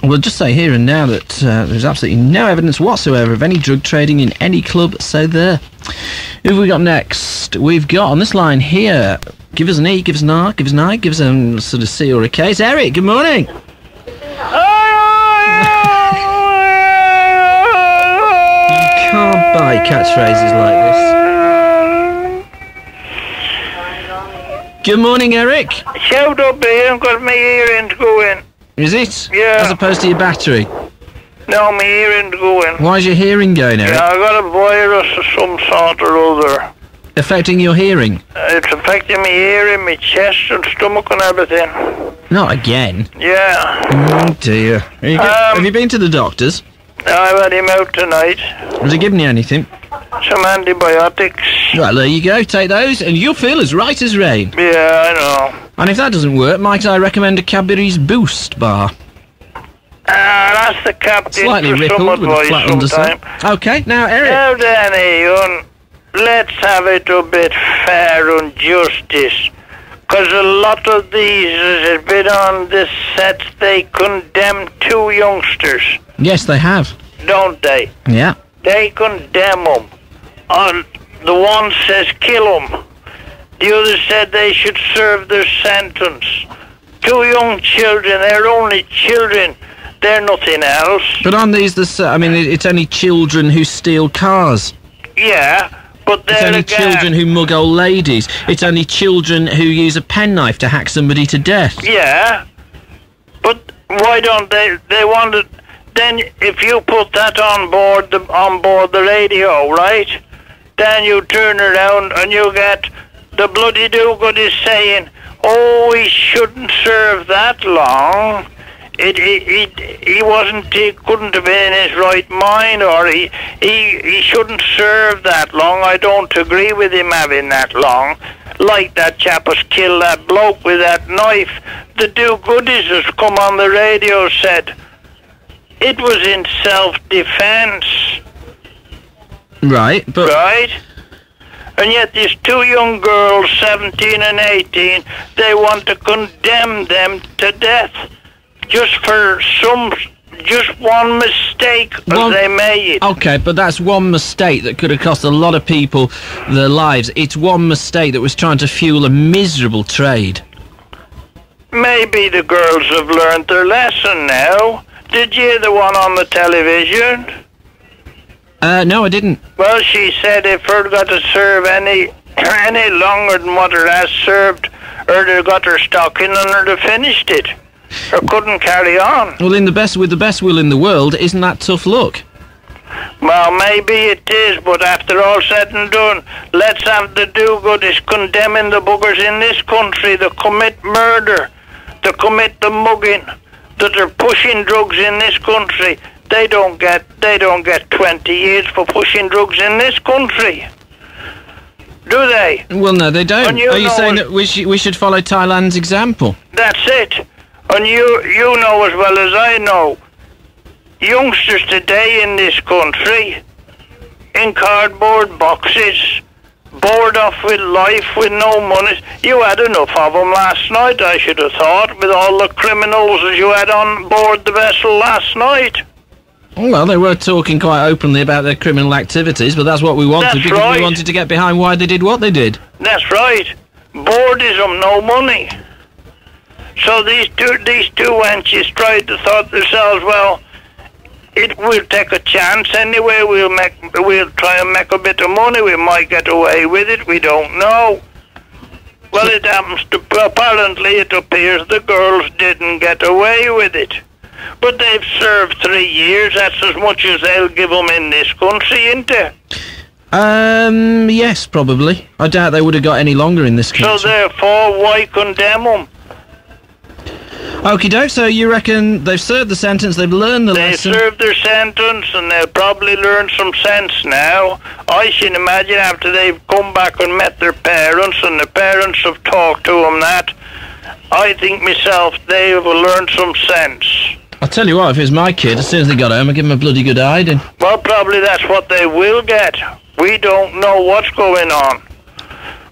We'll just say here and now that there's absolutely no evidence whatsoever of any drug trading in any club, so there. Who have we got next? boost we've got on this line here. Give us an E, give us an R, give us an I, give us a sort of C or a K. It's Eric, good morning. You can't buy catchphrases like this. Good morning, Eric. Shout up, Ian, because my earring's going. Is it? Yeah. As opposed to your battery? No, my hearing's going. Why's your hearing going, Eric? Yeah, I got a virus of some sort or other. Affecting your hearing? It's affecting my hearing, my chest and stomach and everything. Not again? Yeah. Oh dear. Have you been to the doctors? I've had him out tonight. Has he given you anything? Some antibiotics. Well, there you go. Take those and you'll feel as right as rain. Yeah, I know. And if that doesn't work, might I recommend a Cadbury's Boost bar? That's the captain. Slightly for rippled some with a flat sometime. underside. Okay, now Eric. Now then, Ian, let's have it a bit fair and justice. Because a lot of these that have been on this set, they condemn two youngsters. Yes, they have. Don't they? Yeah. They condemn them. The one says kill them. The other said they should serve their sentence. Two young children, they're only children. They're nothing else. But aren't these it's only children who steal cars. Yeah, but it's only children who mug old ladies. It's only children who use a penknife to hack somebody to death. Yeah, but why don't they want it? Then if you put that on board the radio, right? Then you turn around and you get the bloody do-goodies saying, "Oh, he shouldn't serve that long. He couldn't have been in his right mind, or he shouldn't serve that long. I don't agree with him having that long. Like that chap has killed that bloke with that knife. The do-goodies has come on the radio said it was in self-defense. Right, but... Right? And yet these two young girls, 17 and 18, they want to condemn them to death. Just for just one mistake they made. Okay, but that's one mistake that could have cost a lot of people their lives. It's one mistake that was trying to fuel a miserable trade. Maybe the girls have learned their lesson now. Did you hear the one on the television? No, I didn't. Well, she said if her got to serve any longer than what her has served, her got her stuck in and her finished it. Or couldn't carry on. Well, with the best will in the world, isn't that tough luck? Well, maybe it is, but after all said and done, let's have the do-goodies condemning the buggers in this country that commit murder, that commit the mugging, that are pushing drugs in this country. They don't get 20 years for pushing drugs in this country. Do they? Well, no, they don't. Are you saying that we should follow Thailand's example? That's it. And you know as well as I know, youngsters today in this country, in cardboard boxes, bored off with life, with no money. You had enough of them last night, I should have thought, with all the criminals that you had on board the vessel last night. Well, they were talking quite openly about their criminal activities, but that's what we wanted, because we wanted to get behind why they did what they did. That's right. Boredom, no money. So these two wenches tried to thought themselves, well, we'll take a chance anyway. We'll try and make a bit of money. We might get away with it. We don't know. Well, apparently it appears the girls didn't get away with it. But they've served 3 years. That's as much as they'll give them in this country, isn't it? Yes, probably. I doubt they would have got any longer in this country. So therefore, why condemn them? Okie doke, so you reckon they've served the sentence, they've learned the lesson? They've served their sentence and they'll probably learn some sense now. I should imagine after they've come back and met their parents and the parents have talked to them that, I think myself they will learn some sense. I'll tell you what, if it was my kid, as soon as they got home, I'd give them a bloody good hiding. Well, probably that's what they will get. We don't know what's going on.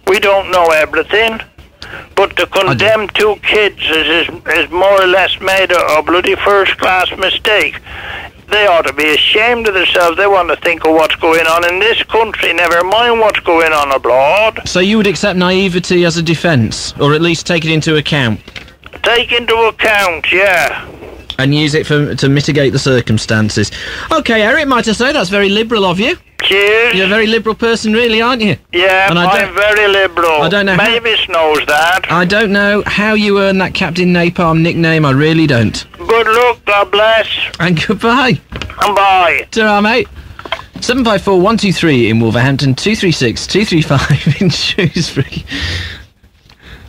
We don't know everything. But to condemn two kids is more or less made a bloody first-class mistake. they ought to be ashamed of themselves. They want to think of what's going on in this country, never mind what's going on abroad. So you would accept naivety as a defence, or at least take it into account? Take into account, yeah. And use it to mitigate the circumstances. OK, Eric, might I say, that's very liberal of you. Cheers. You're a very liberal person, really, aren't you? Yeah, and I'm very liberal. I don't know Mavis knows that. I don't know how you earned that Captain Napalm nickname, I really don't. Good luck, God bless. And goodbye. And bye. Ta-ra, mate. 754 123 in Wolverhampton, 236 235 in Shrewsbury.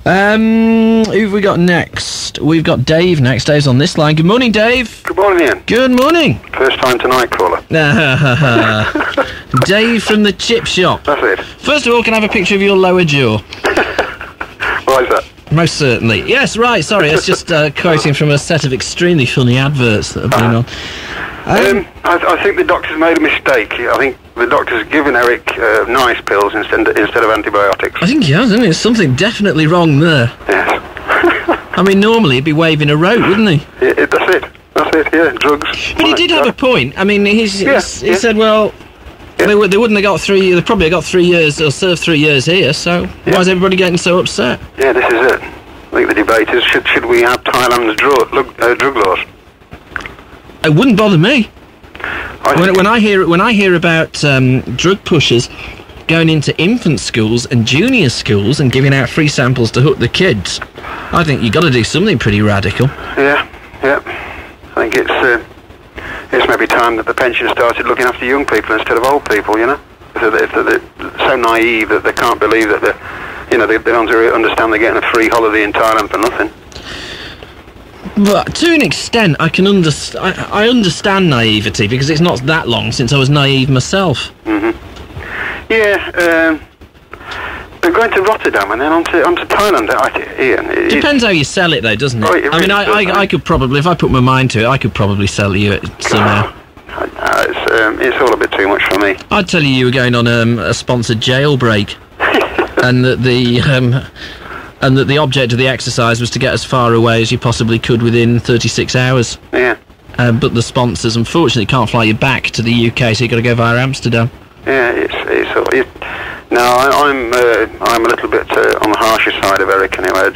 Who've we got next? We've got Dave next. Dave's on this line. Good morning, Dave. Good morning, Ian. Good morning. First time tonight, caller. Dave from the chip shop. That's it. First of all, can I have a picture of your lower jaw? Why is that? Most certainly. Yes, right, sorry, it's just quoting from a set of extremely funny adverts that have been on. I think the doctor's made a mistake. I think the doctor's given Eric nice pills instead of antibiotics. I think he has, isn't it? There's something definitely wrong there. Yes. I mean, normally he'd be waving a rope, wouldn't he? Yeah, that's it, yeah, drugs. But he did have a point. I mean, he said, well, they wouldn't have got they probably got 3 years, or served 3 years here, so why is everybody getting so upset? Yeah, this is it. I think the debate is, should we have Thailand's drug laws? It wouldn't bother me. When I hear about drug pushers going into infant schools and junior schools and giving out free samples to hook the kids, I think you've got to do something pretty radical. Yeah. I think it's maybe time that the pensioners started looking after young people instead of old people, you know? If they're so naive that they can't believe that they don't understand they're getting a free holiday in Thailand for nothing. But to an extent, I can I understand naivety, because it's not that long since I was naive myself. Yeah, they're going to Rotterdam and then on to Thailand, Ian. Depends how you sell it, though, doesn't it? Right, I mean, I could probably, if I put my mind to it, I could probably sell you it somehow. It's all a bit too much for me. I'd tell you were going on a sponsored jailbreak, and that the object of the exercise was to get as far away as you possibly could within 36 hours. Yeah. But the sponsors, unfortunately, can't fly you back to the UK, so you've got to go via Amsterdam. Yeah, no, I'm a little bit on the harsher side of Eric anyway.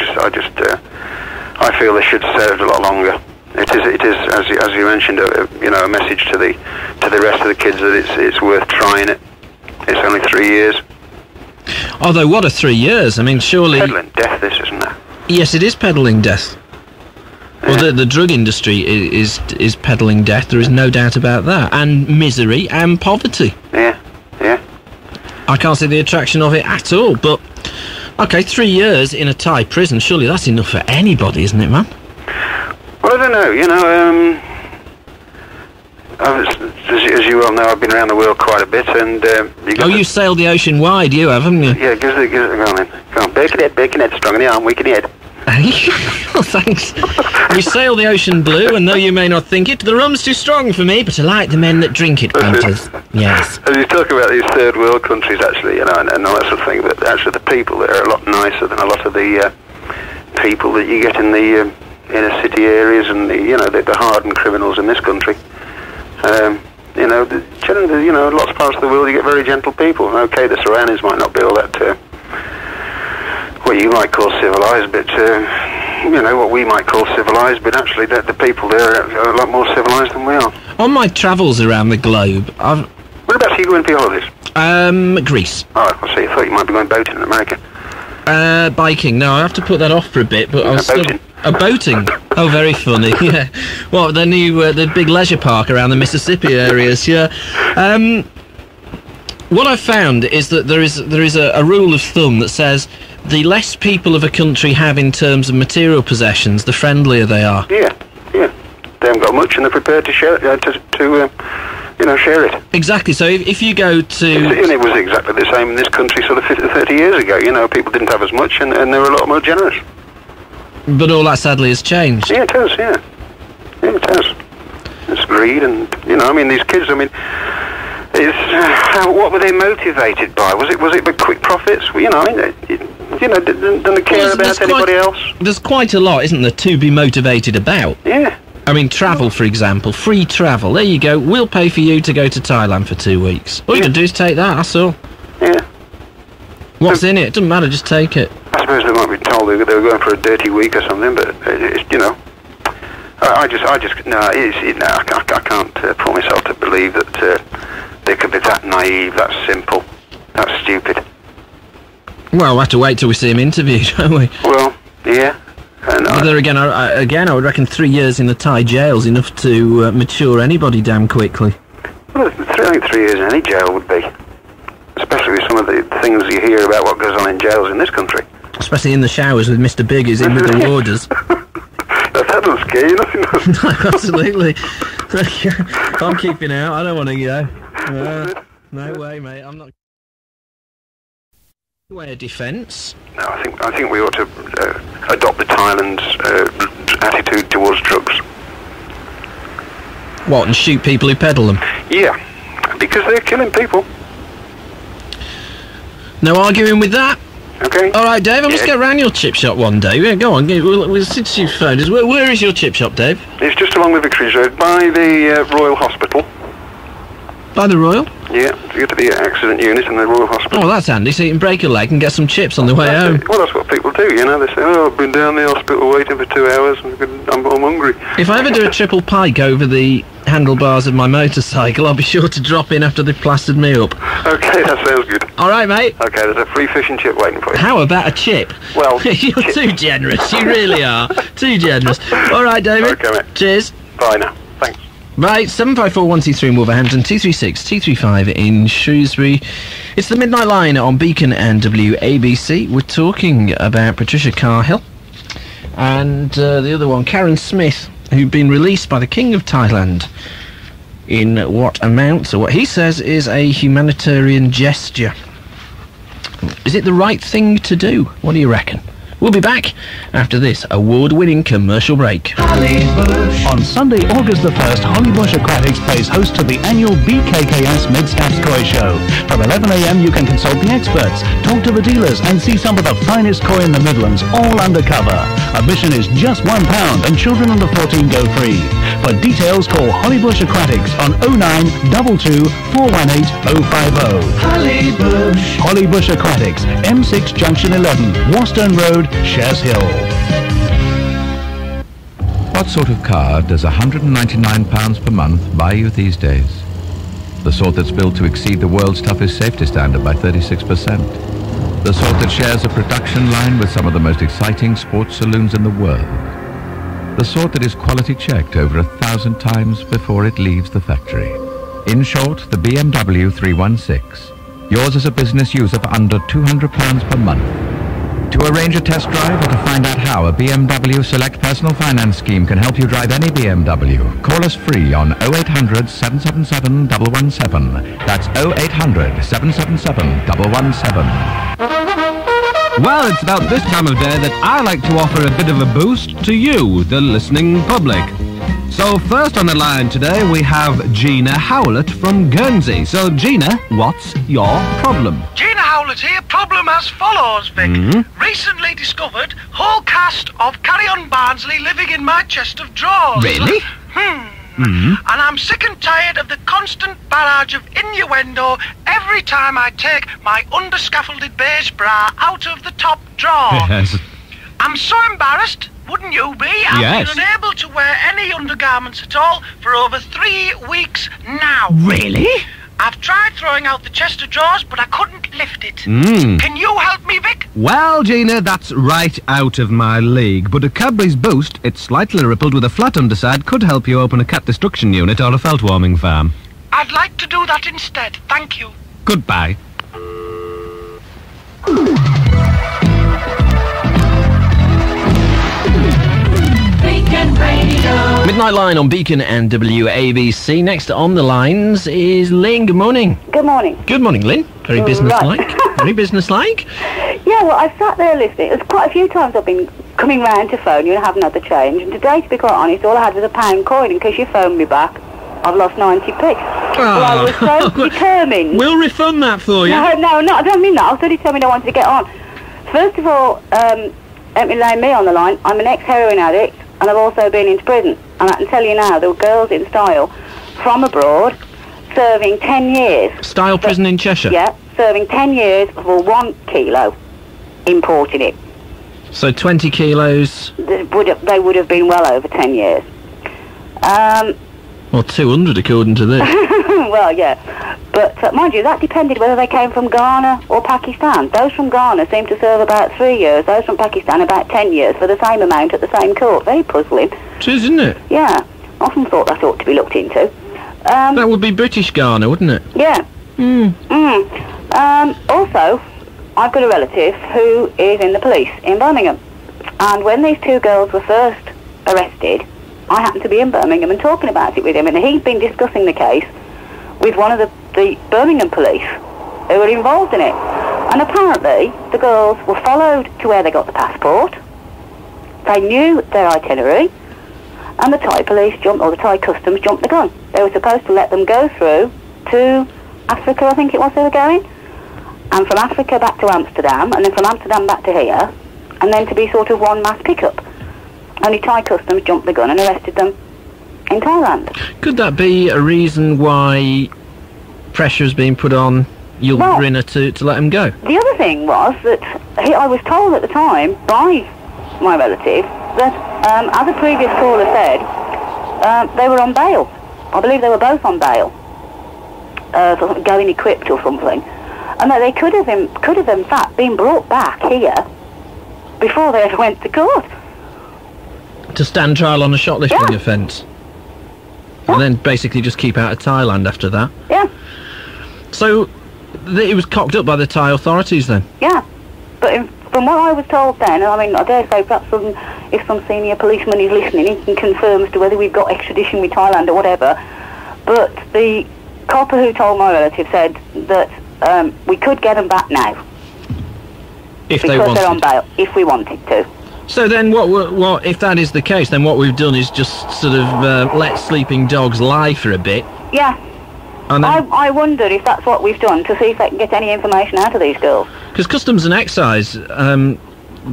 I feel they should have served a lot longer. It is as you mentioned, a message to the rest of the kids that it's worth trying it. It's only 3 years. Although, what are 3 years? I mean, surely... Peddling death, this, isn't it? Yes, it is peddling death. Yeah. Well, the drug industry is peddling death, there is no doubt about that. And misery and poverty. Yeah. I can't see the attraction of it at all, but... OK, 3 years in a Thai prison, surely that's enough for anybody, isn't it, man? Well, I don't know, as you well know, I've been around the world quite a bit, and you sailed the ocean wide, you have, haven't you? Yeah, go on then. Go on, bacon head, strong in the arm, weak in the head. Oh, thanks. We sail the ocean blue, and though you may not think it, the rum's too strong for me, but I like the men that drink it, Countess. Yes. As you talk about these third world countries, actually, and all that sort of thing, but actually the people there are a lot nicer than a lot of the people that you get in the inner city areas, and the hardened criminals in this country. Generally, lots of parts of the world you get very gentle people. Okay, the surroundings might not be all that, what you might call civilised, but, what we might call civilised, but actually the people there are a lot more civilised than we are. On my travels around the globe, Whereabouts are you going for your holidays? Greece. Oh, I see. I thought you might be going boating in America. Biking. No, I have to put that off for a bit, but I'll still... boating. Oh, very funny. Yeah. Well, the big leisure park around the Mississippi areas. Yeah. What I've found is that there is a rule of thumb that says the less people of a country have in terms of material possessions, the friendlier they are. Yeah. They haven't got much, and they're prepared to share share it. Exactly. So if you go to... It was exactly the same in this country sort of 30 years ago. People didn't have as much, and they were a lot more generous. But all that sadly has changed. Yeah, it has, yeah. Yeah, it has. It's greed and, these kids, what were they motivated by? Was it the quick profits? Didn't they care about anybody else? There's quite a lot, isn't there, to be motivated about? Yeah. I mean, travel, for example. Free travel. There you go. We'll pay for you to go to Thailand for 2 weeks. All you can do is take that, that's all. Yeah. What's in it? Doesn't matter, just take it. I suppose they might be told they were going for a dirty week or something, but, it's, you know... I can't pull myself to believe that they could be that naive, that simple, that stupid. Well, we'll have to wait till we see him interviewed, don't we? Well, yeah. But there again, I would reckon 3 years in the Thai jail's enough to mature anybody damn quickly. Well, I think 3 years in any jail would be. Especially with some of the things you hear about what goes on in jails in this country. Especially in the showers with Mr. Big who's in with the warders. That doesn't scare you, nothing does. No, absolutely. I'm keeping out, I don't want to go. No way, mate, I'm not... Way of defence. No, I think we ought to adopt the Thailand's attitude towards drugs. What, and shoot people who peddle them? Yeah, because they're killing people. No arguing with that. Okay. All right, Dave, I must get round your chip shop one day. Yeah, go on, since you've phoned us, where is your chip shop, Dave? It's just along the Victory Road, by the Royal Hospital. By the Royal? Yeah, you go to the accident unit in the Royal Hospital. Oh, that's handy, so you can break a leg and get some chips on the way home. Well, that's what people do, you know. They say, oh, I've been down the hospital waiting for 2 hours and I'm hungry. If I ever do a triple pike over the handlebars of my motorcycle, I'll be sure to drop in after they've plastered me up. Okay, that sounds good. All right, mate. Okay, there's a free fish and chip waiting for you. How about a chip? Well... You're too generous, you really are. Too generous. All right, David. Okay, mate. Cheers. Bye now. Thanks. Right, 754-123 in Wolverhampton, 236-235 in Shrewsbury. It's the Midnight Line on Beacon and WABC. We're talking about Patricia Cahill and the other one, Karyn Smith, who've been released by the King of Thailand in what amounts, or what he says is a humanitarian gesture. Is it the right thing to do? What do you reckon? We'll be back after this award-winning commercial break. On Sunday, August the 1st, Hollybush Aquatics plays host to the annual BKKS Mid-Staffs Koi Show. From 11 a.m. you can consult the experts, talk to the dealers and see some of the finest koi in the Midlands, all undercover. Admission is just £1 and children under 14 go free. For details, call Hollybush Aquatics on 0922 418 050. Hollybush Aquatics, M6 Junction 11, Wastern Road, Shares Hill. What sort of car does £199 per month buy you these days? The sort that's built to exceed the world's toughest safety standard by 36%. The sort that shares a production line with some of the most exciting sports saloons in the world. The sort that is quality checked over 1,000 times before it leaves the factory. In short, the BMW 316. Yours as a business user for under £200 per month. To arrange a test drive or to find out how a BMW Select Personal Finance Scheme can help you drive any BMW, call us free on 0800 777 117. That's 0800 777 117. Well, it's about this time of day that I like to offer a bit of a boost to you, the listening public. So first on the line today we have Gina Howlett from Guernsey. So Gina, what's your problem? Gina Howlett here, problem as follows, Vic. Recently discovered whole cast of Karyn Barnsley living in my chest of drawers. Really? And I'm sick and tired of the constant barrage of innuendo every time I take my underscaffolded beige bra out of the top drawer. Yes. I'm so embarrassed, wouldn't you be? I've been unable to wear any undergarments at all for over 3 weeks now. Really? I've tried throwing out the chest of drawers, but I couldn't lift it. Can you help me, Vic? Well, Gina, that's right out of my league. But a Cadbury's Boost, it's slightly rippled with a flat underside, could help you open a cat destruction unit or a felt warming farm. I'd like to do that instead, thank you. Goodbye. Beacon Radio. Midnight Line on Beacon and WABC. Next on the lines is Lynn. Good morning. Good morning. Good morning, Lynn. Very businesslike. Very businesslike. Yeah, well, I've sat there listening. There's quite a few times I've been coming round to phone you and have another change. And today, to be quite honest, all I had was a £1 coin. In case you phoned me back, I've lost 90p. Well, I was so determined. We'll refund that for you. No, I don't mean that. I was so determined I wanted to get on. First of all, let me lay me on the line. I'm an ex-heroin addict, and I've also been into prison. And I can tell you now, there were girls in Style from abroad serving 10 years. Style prison in Cheshire? Yeah, serving 10 years for 1 kilo, importing it. So 20 kilos? They would have been well over 10 years. Well, 200 according to this. Well, yeah. But mind you, that depended whether they came from Ghana or Pakistan. Those from Ghana seemed to serve about 3 years, those from Pakistan about 10 years for the same amount at the same court. Very puzzling. It is, isn't it? Yeah. Often thought that ought to be looked into. That would be British Ghana, wouldn't it? Yeah. Also, I've got a relative who is in the police in Birmingham. And when these 2 girls were first arrested, I happened to be in Birmingham and talking about it with him, and he'd been discussing the case with one of the Birmingham police who were involved in it. And apparently, the girls were followed to where they got the passport. They knew their itinerary, and the Thai police or the Thai customs jumped the gun. They were supposed to let them go through to Africa, I think it was they were going, and from Africa back to Amsterdam, and then from Amsterdam back to here, and then to be sort of one mass pickup. Only Thai customs jumped the gun and arrested them in Thailand. Could that be a reason why pressure has been put on Yulbrina to let him go? The other thing was that I was told at the time by my relative that, as a previous caller said, they were on bail. I believe they were both on bail, sort of going equipped or something, and that they could have in fact been brought back here before they ever went to court. To stand trial on a shoplifting offence. And then basically just keep out of Thailand after that. Yeah. So, it was cocked up by the Thai authorities then? Yeah. But from what I was told then, I mean, I dare say perhaps if some senior policeman is listening, he can confirm as to whether we've got extradition with Thailand or whatever. But the copper who told my relative said that we could get them back now. If they wanted. Because they're on bail, if we wanted to. So then what if that is the case, then what we've done is just sort of let sleeping dogs lie for a bit. Yeah. And then, I wonder if that's what we've done, to see if they can get any information out of these girls. Because Customs and Excise, the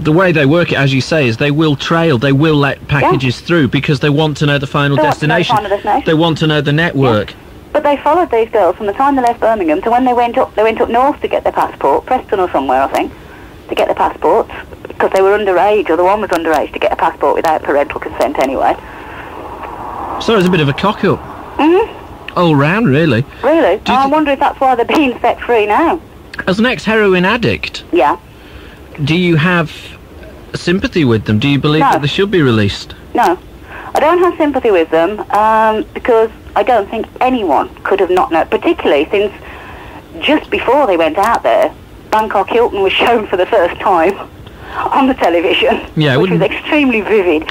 way they work it, as you say, is they will trail, they will let packages through because they want to know the final destination. They want to know the network. Yeah. But they followed these girls from the time they left Birmingham to when they went up north to get their passport, Preston or somewhere, I think, to get their passports, because they were underage, or the one was underage, to get a passport without parental consent anyway. So it was a bit of a cock-up. All round, really. Really? I wonder if that's why they're being set free now. As an ex-heroin addict... Yeah. Do you have sympathy with them? Do you believe that they should be released? No. I don't have sympathy with them, because I don't think anyone could have not known, particularly since just before they went out there, Bangkok Hilton was shown for the first time on the television, which was extremely vivid.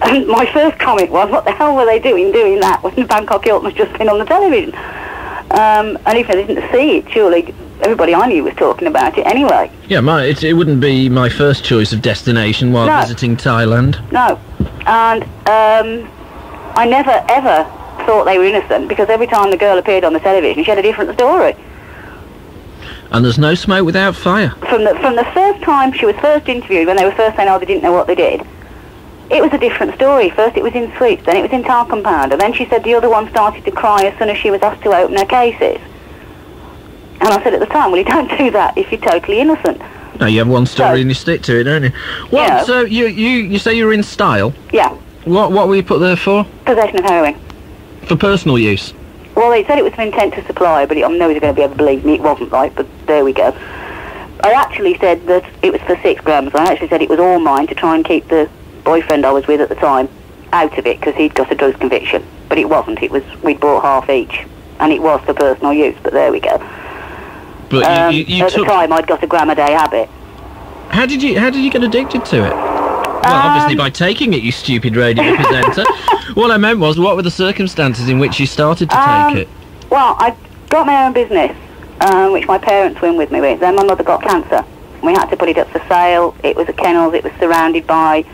And my first comment was, what the hell were they doing that when Bangkok Hilton has just been on the television? And if they didn't see it, surely everybody I knew was talking about it anyway. Yeah, it wouldn't be my first choice of destination while visiting Thailand. No. And I never, ever thought they were innocent, because every time the girl appeared on the television, she had a different story. And there's no smoke without fire. From the first time she was first interviewed, when they were first saying, they didn't know what they did, it was a different story. First it was in Sweets, then it was in Talcum Pound, and then she said the other one started to cry as soon as she was asked to open her cases. And I said at the time, well, you don't do that if you're totally innocent. No, you have one story and you stick to it, don't you? Well, so you say you were in Style? Yeah. What were you put there for? Possession of heroin. For personal use? Well, they said it was for intent to supply, but I'm never going to be able to believe me. It wasn't right, but there we go. I actually said that it was for 6 grams. I actually said it was all mine to try and keep the boyfriend I was with at the time out of it, because he'd got a drugs conviction. But it wasn't. We'd bought half each, and it was for personal use, but there we go. But at the time, I'd got a gram a day habit. How did you get addicted to it? Well, obviously by taking it, you stupid radio presenter. What I meant was, what were the circumstances in which you started to take it? Well, I got my own business, which my parents were in with me with. Then my mother got cancer. We had to put it up for sale. It was a kennels. It was surrounded by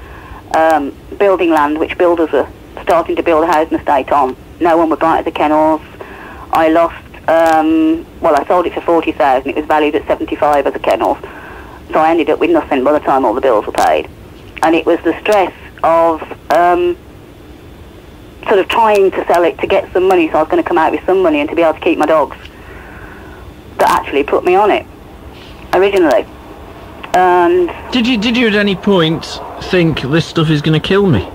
building land, which builders were starting to build a housing estate on. No one would buy it as a kennels. I lost, I sold it for 40,000. It was valued at 75 as a kennels. So I ended up with nothing by the time all the bills were paid. And it was the stress of sort of trying to sell it to get some money, so I was going to come out with some money and to be able to keep my dogs, that actually put me on it originally. And did you at any point think this stuff is going to kill me?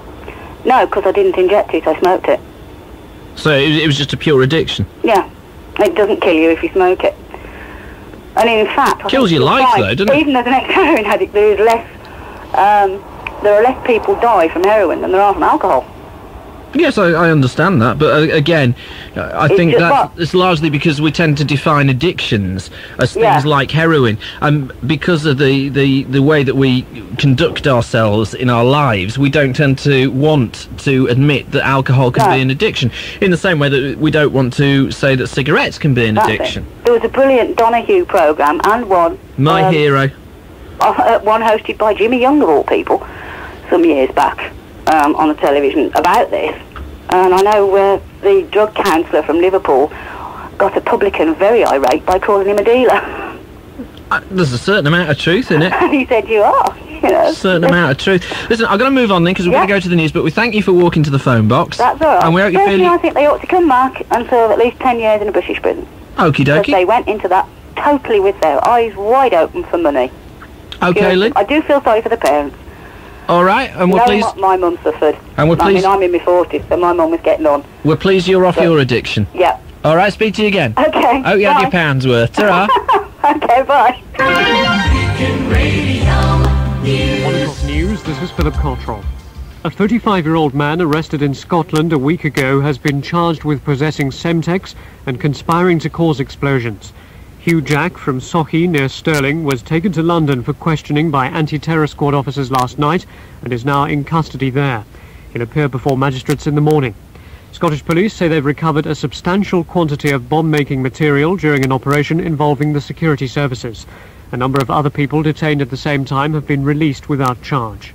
no, because I didn't inject it, I smoked it. So it was just a pure addiction. Yeah, it doesn't kill you if you smoke it. And in fact, Kills your life, though, doesn't it? Even as an ex-heroin addict, there is less. There are less people die from heroin than there are from alcohol. Yes, I understand that, but again, I think that it's largely because we tend to define addictions as things like heroin, and because of the way that we conduct ourselves in our lives, we don't tend to want to admit that alcohol can be an addiction, in the same way that we don't want to say that cigarettes can be an addiction. There was a brilliant Donahue programme, and one... My hero. One hosted by Jimmy Young, of all people, some years back. On the television about this, and I know the drug counsellor from Liverpool got a publican very irate by calling him a dealer. There's a certain amount of truth in it. And he said, you are, you know. A certain amount of truth. Listen, I've got to move on then, because we're going to go to the news, but we thank you for walking to the phone box. That's all right. And we hope you Personally, I think they ought to come back and serve at least 10 years in a British prison. Okie dokie. Because they went into that totally with their eyes wide open for money. Okay, Lynn. I do feel sorry for the parents. All right, and we're Knowing pleased... what my mum suffered. And we're pleased... I mean, I'm in my 40s, so my mum was getting on. We're pleased you're off your addiction. Yeah. All right, speak to you again. Okay. Hope you had your pounds worth. Ta-ra. Okay, bye. Beacon Radio 1 o'clock news, this is Philip Cottrell. A 35-year-old man arrested in Scotland a week ago has been charged with possessing Semtex and conspiring to cause explosions. Hugh Jack from Sochi near Stirling was taken to London for questioning by anti-terror squad officers last night and is now in custody there. He'll appear before magistrates in the morning. Scottish police say they've recovered a substantial quantity of bomb-making material during an operation involving the security services. A number of other people detained at the same time have been released without charge.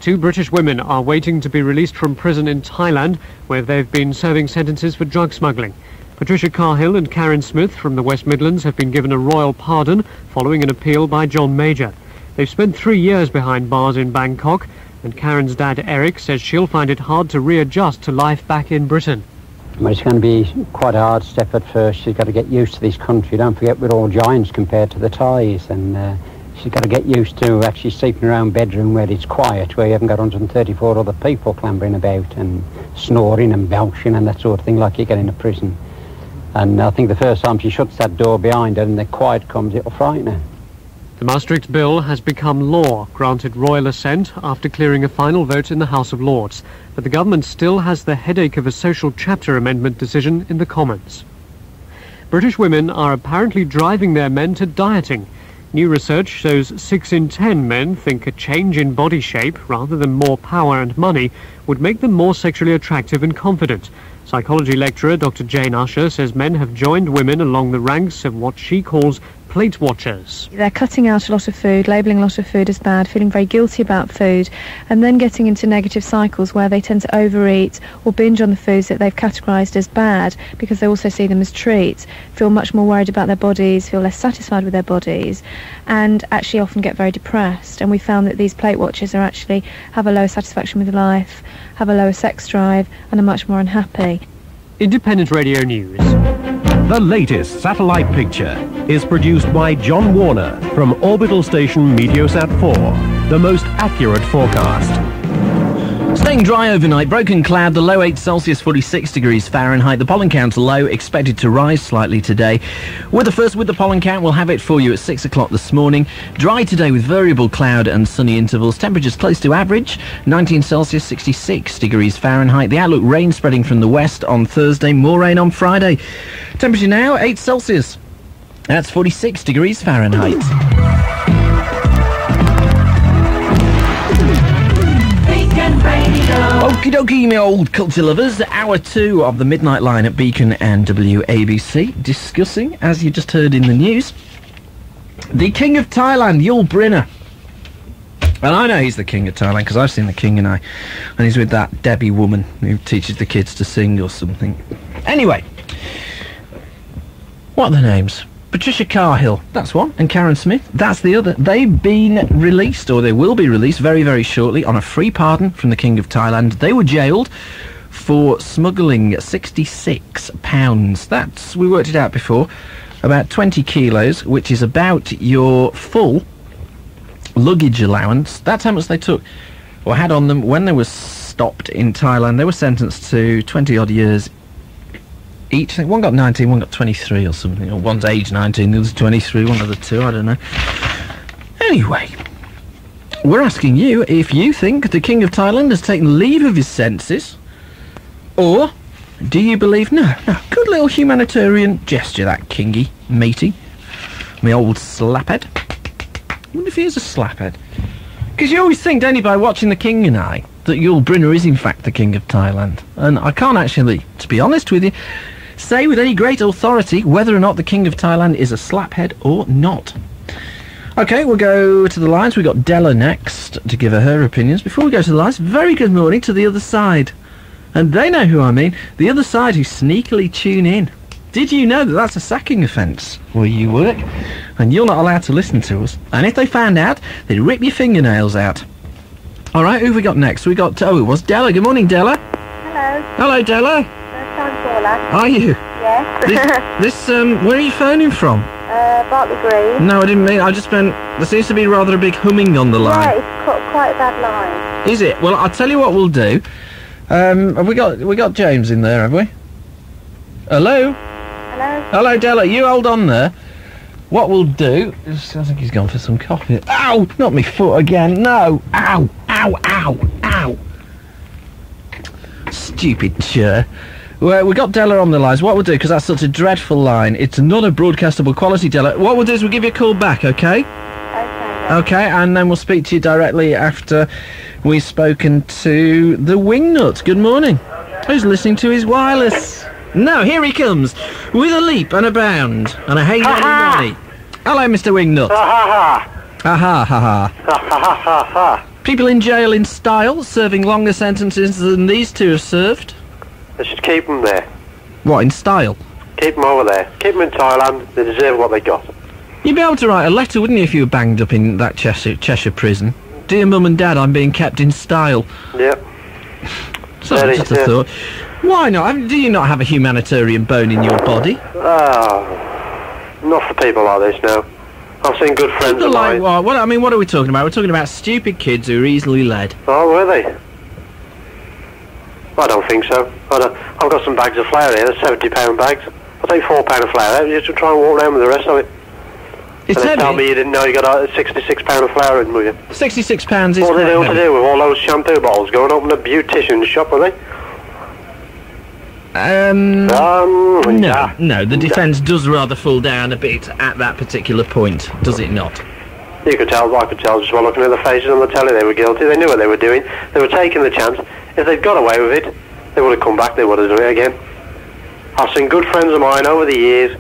2 British women are waiting to be released from prison in Thailand, where they've been serving sentences for drug smuggling. Patricia Cahill and Karyn Smith from the West Midlands have been given a royal pardon following an appeal by John Major. They've spent 3 years behind bars in Bangkok, and Karyn's dad Eric says she'll find it hard to readjust to life back in Britain. Well, it's going to be quite a hard step at first. She's got to get used to this country. Don't forget, we're all giants compared to the Thais, and she's got to get used to actually sleeping around a bedroom where it's quiet, where you haven't got 134 other people clambering about and snoring and belching and that sort of thing like you get in a prison. And I think the first time she shuts that door behind her and the quiet comes, it'll frighten her. The Maastricht Bill has become law, granted royal assent after clearing a final vote in the House of Lords. But the government still has the headache of a social chapter amendment decision in the Commons. British women are apparently driving their men to dieting. New research shows 6 in 10 men think a change in body shape, rather than more power and money, would make them more sexually attractive and confident. Psychology lecturer Dr. Jane Usher says men have joined women along the ranks of what she calls plate watchers. They're cutting out a lot of food, labelling a lot of food as bad, feeling very guilty about food, and then getting into negative cycles where they tend to overeat or binge on the foods that they've categorised as bad because they also see them as treats, feel much more worried about their bodies, feel less satisfied with their bodies, and actually often get very depressed. And we found that these plate watchers are actually have a lower satisfaction with life, have a lower sex drive, and are much more unhappy. Independent Radio News. The latest satellite picture is produced by John Warner from Orbital Station Meteosat 4, the most accurate forecast. Staying dry overnight, broken cloud, the low 8 Celsius, 46 degrees Fahrenheit. The pollen count low, expected to rise slightly today. With the pollen count, we'll have it for you at 6 o'clock this morning. Dry today with variable cloud and sunny intervals. Temperatures close to average, 19 Celsius, 66 degrees Fahrenheit. The outlook, rain spreading from the west on Thursday, more rain on Friday. Temperature now, 8 Celsius. That's 46 degrees Fahrenheit. Okie dokie, me old culture lovers. Hour 2 of the Midnight Line at Beacon and WABC, discussing, as you just heard in the news, the King of Thailand, Yul Brynner. And I know he's the King of Thailand because I've seen The King and he's with that Debbie woman who teaches the kids to sing or something. Anyway, what are the names? Patricia Cahill, that's one, and Karyn Smith, that's the other. They've been released, or they will be released very, very shortly, on a free pardon from the King of Thailand. They were jailed for smuggling £66. That's, we worked it out before, about 20 kilos, which is about your full luggage allowance. That's how much they took, or had on them when they were stopped in Thailand. They were sentenced to 20-odd years each. I think one got 19, one got 23 or something. Or one's age 19, the other's 23, one of the two, I don't know. Anyway, we're asking you if you think the King of Thailand has taken leave of his senses, or do you believe... No, good little humanitarian gesture, that kingy, matey. Me old slaphead. I wonder if he is a slaphead. Because you always think, don't you, by watching The King and I, that Yul Brynner is in fact the King of Thailand. And I can't actually, to be honest with you, say with any great authority whether or not the King of Thailand is a slaphead or not. OK, we'll go to the lines. We've got Della next to give her opinions. Before we go to the lines, very good morning to the other side. And they know who I mean. The other side who sneakily tune in. Did you know that that's a sacking offence where you work? And you're not allowed to listen to us. And if they found out, they'd rip your fingernails out. All right, who have we got next? We got, it was Della. Good morning, Della. Hello. Hello, Della. First-time caller. Are you? Yes. Where are you phoning from? Bartley Green. No, I didn't mean, I just meant, there seems to be rather a big humming on the line. Yeah, it's quite a bad line. Is it? Well, I'll tell you what we'll do. Have we got James in there, have we? Hello? Hello? Hello, Della, you hold on there. What we'll do is, I think he's gone for some coffee. Ow! Not me foot again, no! Ow! Ow! Ow! Ow! Stupid chair. Well, we got Della on the lines. What we'll do, because that's such a dreadful line, it's not a broadcastable quality, Della. What we'll do is we'll give you a call back, okay? Okay, and then we'll speak to you directly after we've spoken to the Wingnut. Good morning. Who's listening to his wireless? No, here he comes, with a leap and a bound, and a hey money. Hello, Mr. Wingnut. Ha ha ha ha ha ha. People in jail in style, serving longer sentences than these two have served. They should keep them there. What, in style? Keep them over there. Keep them in Thailand. They deserve what they got. You'd be able to write a letter, wouldn't you, if you were banged up in that Cheshire prison? Dear Mum and Dad, I'm being kept in style. Yep. So, just a thought. Why not? Do you not have a humanitarian bone in your body? Not for people like this, no. I've seen good friends of mine. What are we talking about? We're talking about stupid kids who are easily led. Oh, were they? I don't think so. I've got some bags of flour here, they're £70 bags. I'll take £4 of flour out just to try and walk around with the rest of it. It's and they heavy. tell me you didn't know you got £66 of flour in with you. £66 is what are they all to heavy. do with all those shampoo bottles? Go and open a beautician's shop, are they? No, the defence does rather fall down a bit at that particular point, does it not? You could tell, I could tell just by looking at the faces on the telly they were guilty. They knew what they were doing. They were taking the chance. If they'd got away with it, they would have come back, they would have done it again. I've seen good friends of mine over the years,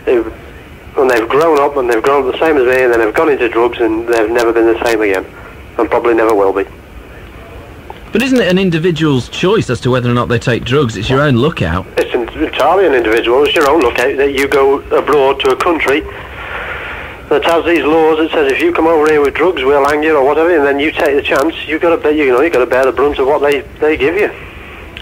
and they've grown up, and they've grown up the same as me, and then they've gone into drugs, and they've never been the same again. And probably never will be. But isn't it an individual's choice as to whether or not they take drugs? It's your own lookout. It's entirely an individual. It's your own lookout that you go abroad to a country that has these laws that says if you come over here with drugs, we'll hang you or whatever, and then you take the chance. You've got to, you've got to bear the brunt of what they give you.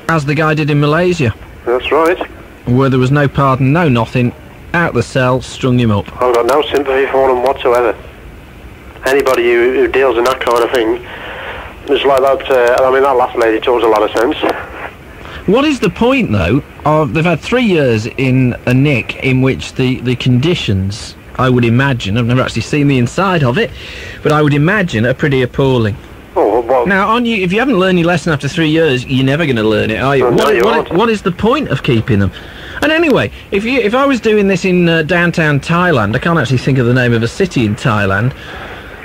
As the guy did in Malaysia. That's right. Where there was no pardon, no nothing, out the cell, strung him up. I've got no sympathy for them whatsoever. Anybody who deals in that kind of thing. It's like that, that last lady talks a lot of sense. What is the point, though, of... They've had 3 years in a nick in which the conditions, I would imagine, I've never actually seen the inside of it, but I would imagine are pretty appalling. Oh, well... Now, if you haven't learned your lesson after 3 years, you're never going to learn it, are you? What is the point of keeping them? And anyway, if I was doing this in downtown Thailand, I can't actually think of the name of a city in Thailand...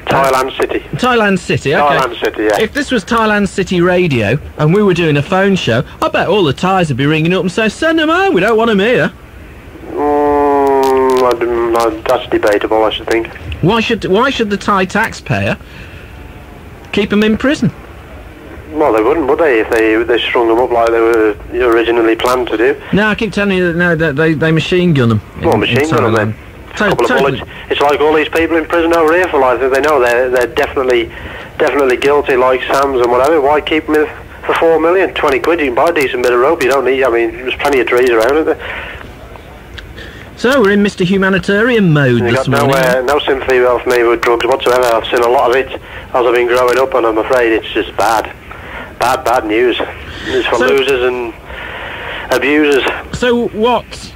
Thailand City. Thailand City, okay. Thailand City, yeah. If this was Thailand City Radio, and we were doing a phone show, I bet all the Thais would be ringing up and saying, send them home, we don't want them here. That's debatable, I should think. Why should the Thai taxpayer keep them in prison? Well, they wouldn't, would they, if they strung them up like they were originally planned to do? No, I keep telling you that, no, that they machine gun them. Machine gun them then? couple of bullets. It's like all these people in prison over here for life. They know they're definitely guilty, like Sam's and whatever. Why keep them for 4 million? 20 quid, you can buy a decent bit of rope. You don't need, I mean, there's plenty of trees around, isn't there? So we're in Mr. Humanitarian mode this morning. No sympathy for me with drugs whatsoever. I've seen a lot of it as I've been growing up, and I'm afraid it's just bad news. It's for losers and abusers. So what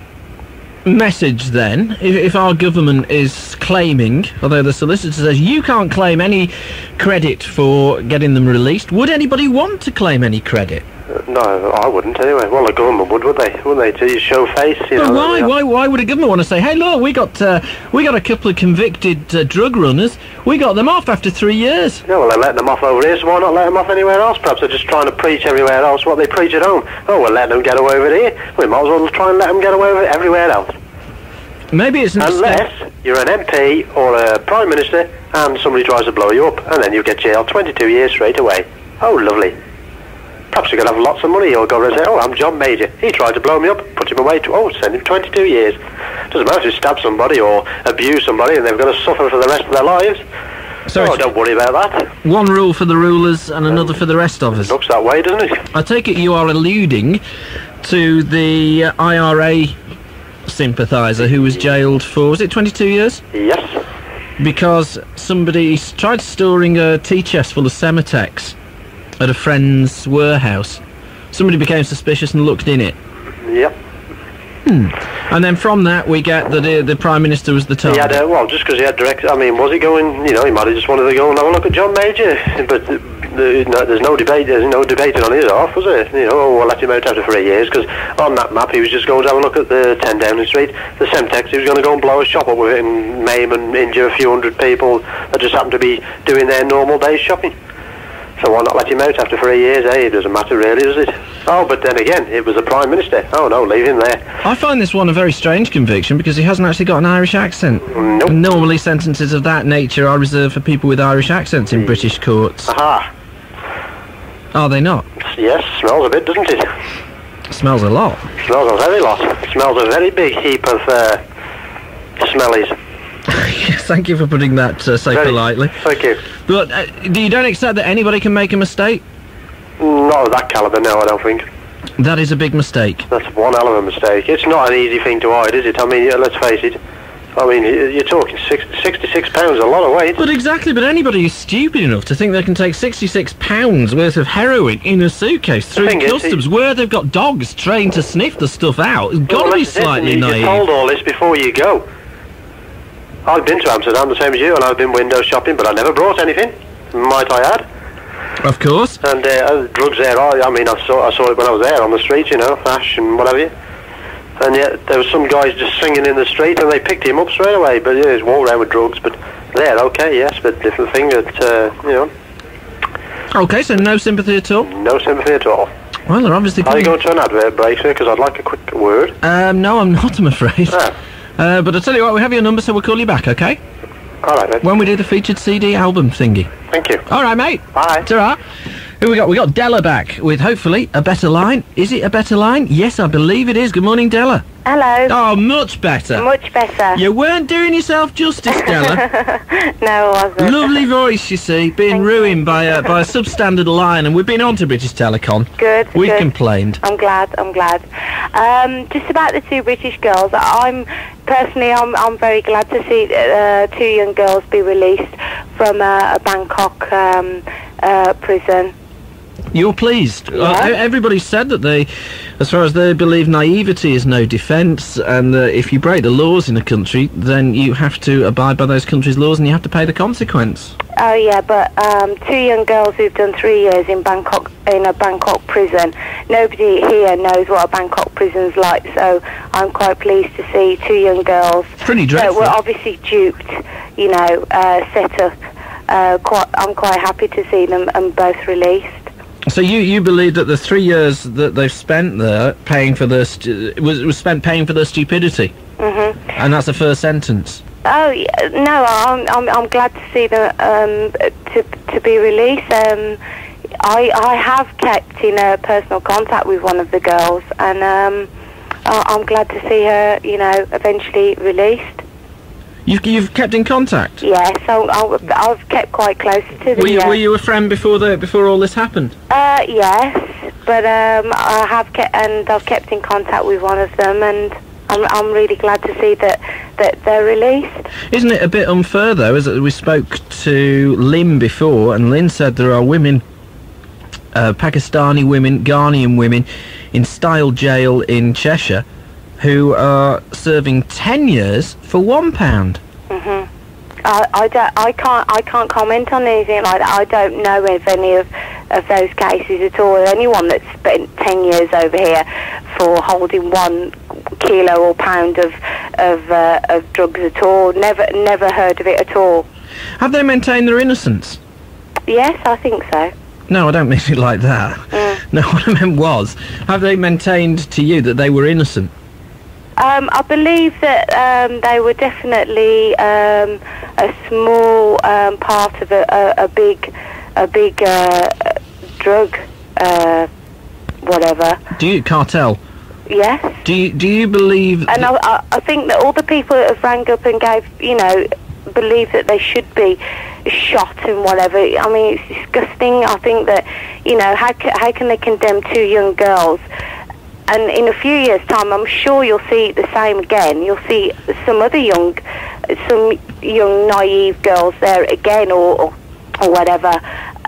message then, if our government is claiming, although the solicitor says you can't claim any credit for getting them released, would anybody want to claim any credit? No, I wouldn't anyway. Well, the government would they? Wouldn't they? To show face, you know. Why would a government want to say, hey, look, we got a couple of convicted drug runners. We got them off after 3 years. Yeah, well, they're letting them off over here, so why not let them off anywhere else? Perhaps they're just trying to preach everywhere else what they preach at home. Oh, we're letting them get away with it here. We might as well try and let them get away with it everywhere else. Maybe it's unless you're an MP or a Prime Minister and somebody tries to blow you up, and then you get jailed 22 years straight away. Oh, lovely. Perhaps you're going to have lots of money. You'll go and say, oh, I'm John Major. He tried to blow me up, put him away. Send him 22 years. Doesn't matter if you stab somebody or abuse somebody and they've got to suffer for the rest of their lives. So don't worry about that. One rule for the rulers and another for the rest of us. Looks that way, doesn't it? I take it you are alluding to the IRA sympathiser who was jailed for, was it 22 years? Yes. Because somebody tried storing a tea chest full of Semtex at a friend's warehouse. Somebody became suspicious and looked in it. Yep. And then from that we get that the Prime Minister was the target. He had, just because he had direct... I mean, was he going... You know, he might have just wanted to go and have a look at John Major. But there's no debate. There's no debating on his half, was there? You know, we'll let him out after 3 years, because on that map he was just going to have a look at the 10 Downing Street, the Semtex. He was going to go and blow a shop up with it and maim and injure a few hundred people that just happened to be doing their normal day's shopping. So why not let him out after 3 years, eh? It doesn't matter really, does it? Oh, but then again, it was the Prime Minister. Oh no, leave him there. I find this one a very strange conviction because he hasn't actually got an Irish accent. Nope. Normally sentences of that nature are reserved for people with Irish accents in British courts. Aha. Are they not? Yes, smells a bit, doesn't it? Smells a lot. Smells a very lot. Smells a very big heap of smellies. Thank you for putting that so politely. Thank you. But you don't accept that anybody can make a mistake? Not of that calibre, no, I don't think. That is a big mistake. That's one hell of a mistake. It's not an easy thing to hide, is it? I mean, let's face it. I mean, you're talking £66, a lot of weight. But exactly, but anybody who's stupid enough to think they can take £66 worth of heroin in a suitcase through customs, where they've got dogs trained to sniff the stuff out, it's got to be slightly naive. You're told all this before you go. I've been to Amsterdam the same as you, and I've been window shopping, but I never brought anything, might I add. Of course. And drugs there, I mean, I saw it when I was there on the street, you know, hash and whatever you. And yet there was some guys just singing in the street, and they picked him up straight away. But yeah, he's walking around with drugs, but they're okay, yes, but different thing that, you know. Okay, so no sympathy at all? No sympathy at all. Well, they're obviously... Are you going to an advert break, sir? Because I'd like a quick word. No, I'm not, I'm afraid. But I'll tell you what, we have your number, so we'll call you back, okay? All right, mate. When we do the featured CD album thingy. Thank you. All right, mate. Bye. Ta-ra. Who we got? We got Della back with, hopefully, a better line. Is it a better line? Yes, I believe it is. Good morning, Della. Hello. Oh, much better. Much better. You weren't doing yourself justice, Della. No, I wasn't. Lovely voice, you see, being ruined by a substandard line, and we've been on to British Telecom. Good. We've complained. I'm glad. Just about the two British girls, I'm very glad to see two young girls be released from a Bangkok prison. You're pleased? Yeah. Everybody said that they, as far as they believe, naivety is no defence, and if you break the laws in a country, then you have to abide by those countries' laws and you have to pay the consequence. Oh yeah, but two young girls who've done 3 years in a Bangkok prison. Nobody here knows what a Bangkok prison's like, so I'm quite pleased to see two young girls. Pretty dreadful. That were obviously duped, you know, set up. I'm quite happy to see them both released. So you believe that the 3 years that they've spent there paying for their was spent paying for their stupidity? Mhm. And that's the first sentence. Oh yeah, no, I'm glad to see them to be released. I have kept in personal contact with one of the girls, and I'm glad to see her, you know, eventually released. You've kept in contact? Yes, I've kept quite close to the... Were you a friend before all this happened? Yes, but I've kept in contact with one of them, and I'm really glad to see that they're released. Isn't it a bit unfair, though, as we spoke to Lynn before, and Lynn said there are women, Pakistani women, Ghanaian women, in Style Jail in Cheshire, who are serving 10 years for £1. I can't comment on anything like that. I don't know of any of those cases at all. Anyone that's spent 10 years over here for holding 1 kilo or pound of drugs at all. Never heard of it at all. Have they maintained their innocence? Yes, I think so. No, I don't mean it like that. No, what I meant was, have they maintained to you that they were innocent? I believe that they were definitely a small part of a big drug, whatever. Cartel? Yes. Do you believe? And I think that all the people that have rang up and believe that they should be shot and whatever. I mean, it's disgusting. I think that how can they condemn 2 young girls? And in a few years' time, I'm sure you'll see the same again. You'll see some young naive girls there again, or whatever.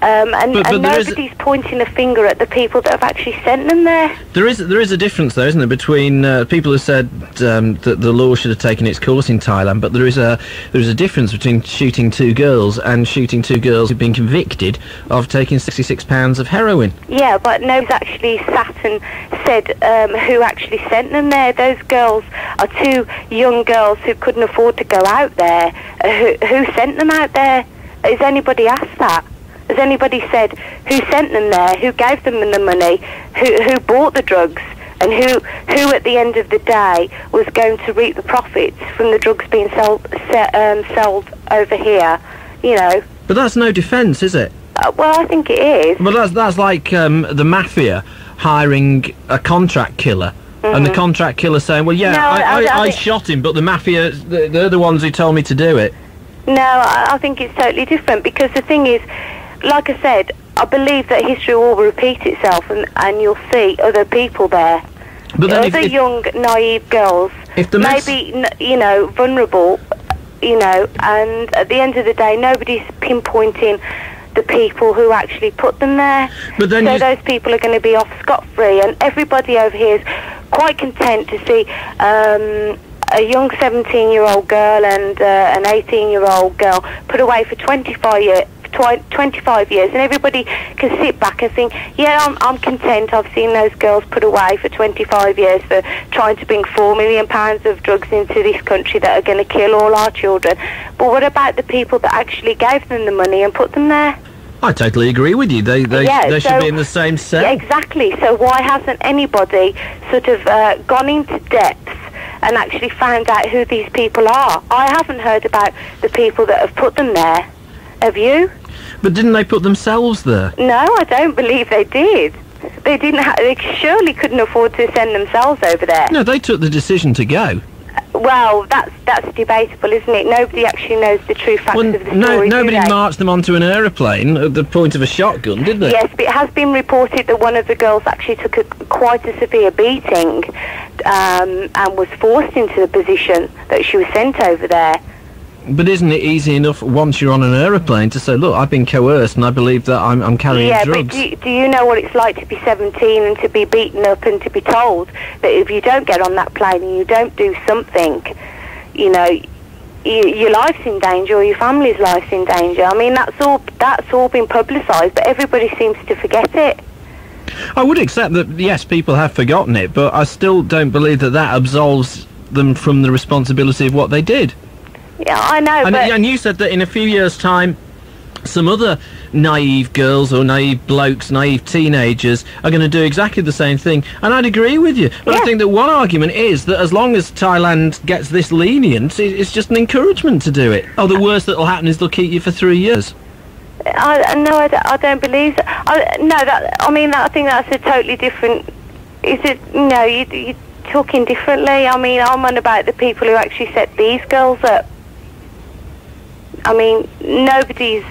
And nobody's pointing a finger at the people that have actually sent them there. There is a difference, though, isn't there, between people who said that the law should have taken its course in Thailand, but there is a difference between shooting 2 girls and shooting 2 girls who've been convicted of taking 66 pounds of heroin. Yeah, but nobody's actually sat and said who actually sent them there. Those girls are 2 young girls who couldn't afford to go out there. Who sent them out there? Has anybody asked that? Has anybody said who sent them there, who gave them the money, who bought the drugs, and who at the end of the day was going to reap the profits from the drugs being sold over here, But that's no defence, is it? Well, I think it is. Well, that's like the mafia hiring a contract killer. And the contract killer saying, well, yeah, I shot him, but the mafia, they're the ones who told me to do it. No, I think it's totally different, because the thing is, like I said, I believe that history will repeat itself, and you'll see other people there. But then other young, naive girls, maybe, vulnerable, and at the end of the day, nobody's pinpointing the people who actually put them there. But then those people are going to be off scot-free, and everybody over here is quite content to see a young 17-year-old girl and an 18-year-old girl put away for 25 years, and everybody can sit back and think, yeah, I'm content. I've seen those girls put away for 25 years for trying to bring £4 million of drugs into this country that are going to kill all our children. But what about the people that actually gave them the money and put them there? I totally agree with you. They should be in the same cell. Yeah, exactly. So why hasn't anybody sort of gone into depth and actually found out who these people are? I haven't heard about the people that have put them there. Have you? But didn't they put themselves there? No, I don't believe they did. They didn't. They surely couldn't afford to send themselves over there. No, they took the decision to go. Well, that's debatable, isn't it? Nobody actually knows the true facts of the story. Nobody marched them onto an aeroplane at the point of a shotgun, did they? Yes, but it has been reported that one of the girls actually took quite a severe beating and was forced into the position that she was sent over there. But isn't it easy enough once you're on an aeroplane to say, look, I've been coerced and I believe that I'm carrying drugs? Yeah, but do you know what it's like to be 17 and to be beaten up and to be told that if you don't get on that plane and you don't do something, your life's in danger or your family's life's in danger? I mean, that's all been publicised, but everybody seems to forget it. I would accept that, yes, people have forgotten it, but I still don't believe that absolves them from the responsibility of what they did. Yeah, I know, and you said that in a few years' time, some other naive girls or naive blokes, naive teenagers are going to do exactly the same thing, and I'd agree with you. But I think that one argument is that as long as Thailand gets this lenient, it's just an encouragement to do it. Oh, the worst that'll happen is they'll keep you for 3 years. I don't believe that. I think that's a totally different... You're talking differently. I mean, I'm on about the people who actually set these girls up. I mean, nobody's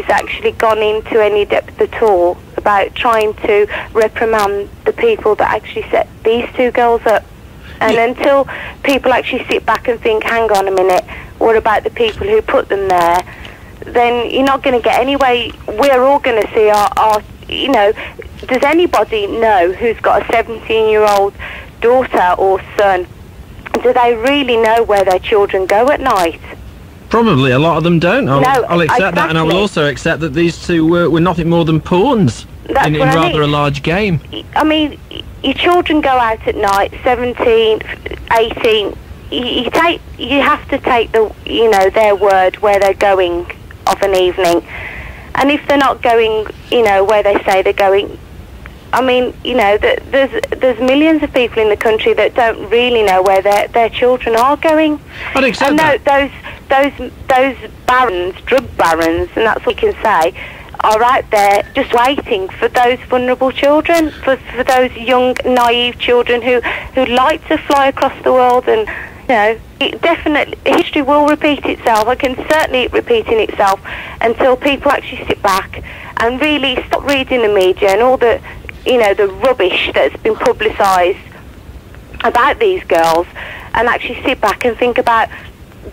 actually gone into any depth at all about trying to reprimand the people that actually set these two girls up. And until people actually sit back and think, hang on a minute, what about the people who put them there, then you're not going to get anywhere. We're all going to see our, you know, does anybody know who's got a 17-year-old daughter or son? Do they really know where their children go at night? Probably a lot of them don't. I'll accept that, and I will exactly. also accept that these two were nothing more than pawns in what I rather mean. a large game. I mean, your children go out at night, 17, 18. You have to take their word where they're going of an evening, and if they're not going, where they say they're going, I mean, there's millions of people in the country that don't really know where their children are going. I'd accept that. Those barons, drug barons, and that's what you can say, are out there just waiting for those vulnerable children, for those young, naive children who like to fly across the world. And definitely history will repeat itself. I can certainly it repeating itself until people actually sit back and really stop reading the media and all the the rubbish that's been publicised about these girls, and actually sit back and think about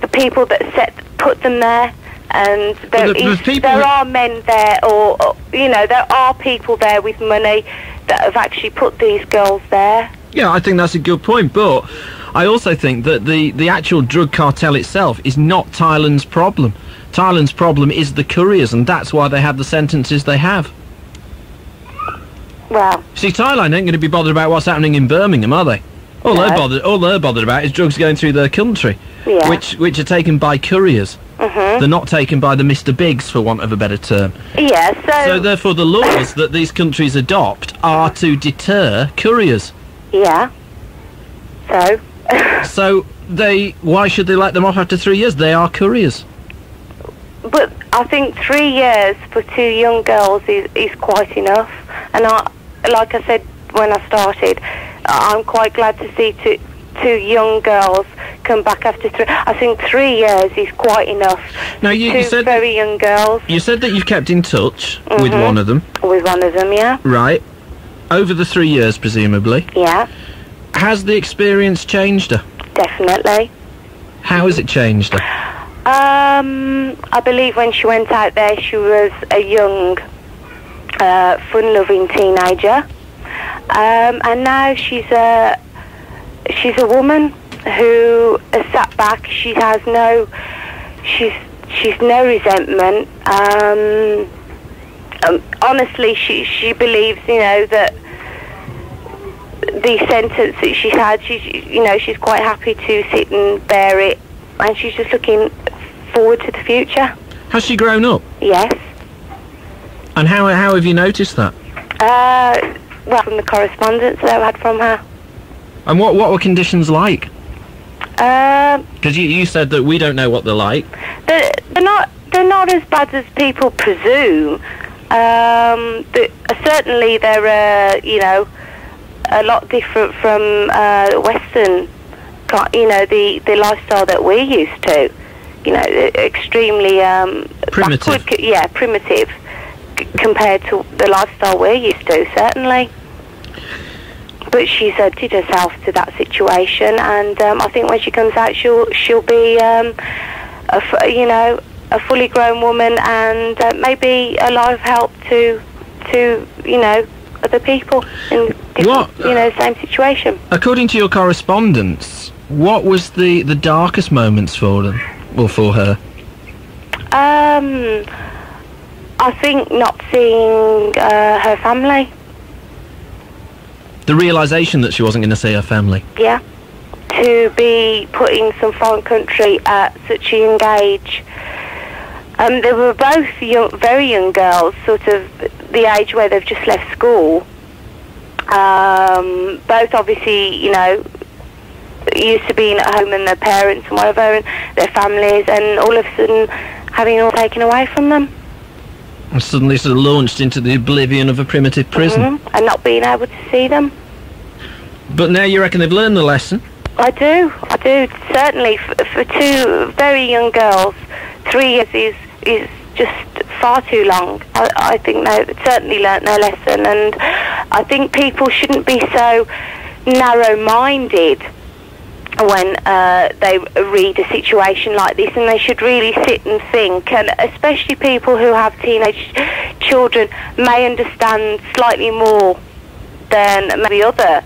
the people that put them there. And there are men there, or there are people there with money that have actually put these girls there. Yeah, I think that's a good point, but I also think that the actual drug cartel itself is not Thailand's problem. Thailand's problem is the couriers, and that's why they have the sentences they have. Well, see, Thailand ain't going to be bothered about what's happening in Birmingham, are they? All they're bothered about is drugs going through their country, which are taken by couriers. Mm-hmm. They're not taken by the Mr. Bigs, for want of a better term. Yeah, so therefore the laws that these countries adopt are to deter couriers. Yeah. So? So why should they let them off after 3 years? They are couriers. But I think 3 years for two young girls is quite enough. And like I said when I started, I'm quite glad to see two young girls come back after 3. I think 3 years is quite enough. Now you said very young girls. You said that you've kept in touch with one of them. With one of them, yeah. Right. Over the 3 years, presumably. Yeah. Has the experience changed her? Definitely. How has it changed her? I believe when she went out there, she was a young, fun-loving teenager, and now she's a woman who has sat back. She's no resentment. Honestly, she believes, that the sentence that she's had, she's quite happy to sit and bear it, and she's just looking forward to the future. Has she grown up? Yes. And how have you noticed that? Well, from the correspondence that I've had from her. And what were conditions like? Because you said that we don't know what they're like. They're not as bad as people presume. Certainly they're a lot different from Western, the lifestyle that we're used to. Extremely primitive. Backward, primitive compared to the lifestyle we're used to, certainly. But she's adapted herself to that situation, and I think when she comes out, she'll be a fully grown woman, and maybe a lot of help to other people in different, same situation. According to your correspondence, what was the darkest moments for them, or for her? I think not seeing her family. The realisation that she wasn't going to see her family. Yeah. To be put in some foreign country at such a young age. They were both very young girls, sort of the age where they've just left school. Both obviously, used to being at home and their parents and whatever, and their families, and all of a sudden having it all taken away from them. And suddenly sort of launched into the oblivion of a primitive prison. And not being able to see them. But now you reckon they've learned the lesson? I do. Certainly, for two very young girls 3 years is just far too long. I think they certainly learnt their lesson, and I think people shouldn't be so narrow-minded when they read a situation like this, and they should really sit and think, and especially people who have teenage children may understand slightly more than maybe other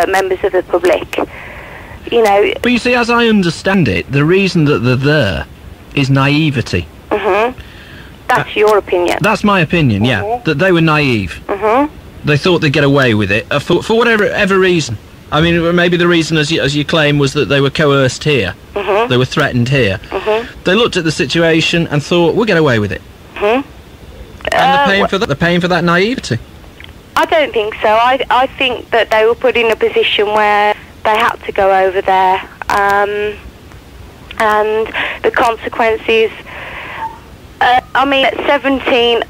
members of the public. You know. But you see, as I understand it, the reason that they're there is naivety. That's your opinion. That's my opinion, yeah. That they were naive. They thought they'd get away with it for whatever reason. I mean, maybe the reason, as you claim, was that they were coerced here. They were threatened here. They looked at the situation and thought, we'll get away with it. And they're paying for that. They're paying for that naivety. I don't think so. I think that they were put in a position where they had to go over there, and the consequences. I mean, at 17,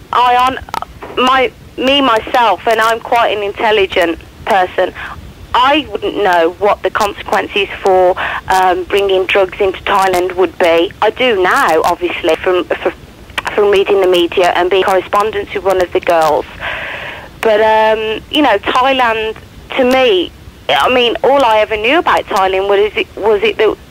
myself, and I'm quite an intelligent person, I wouldn't know what the consequences for bringing drugs into Thailand would be. I do now, obviously, from reading the media and being correspondent with one of the girls. But, you know, Thailand, to me, I mean, all I ever knew about Thailand was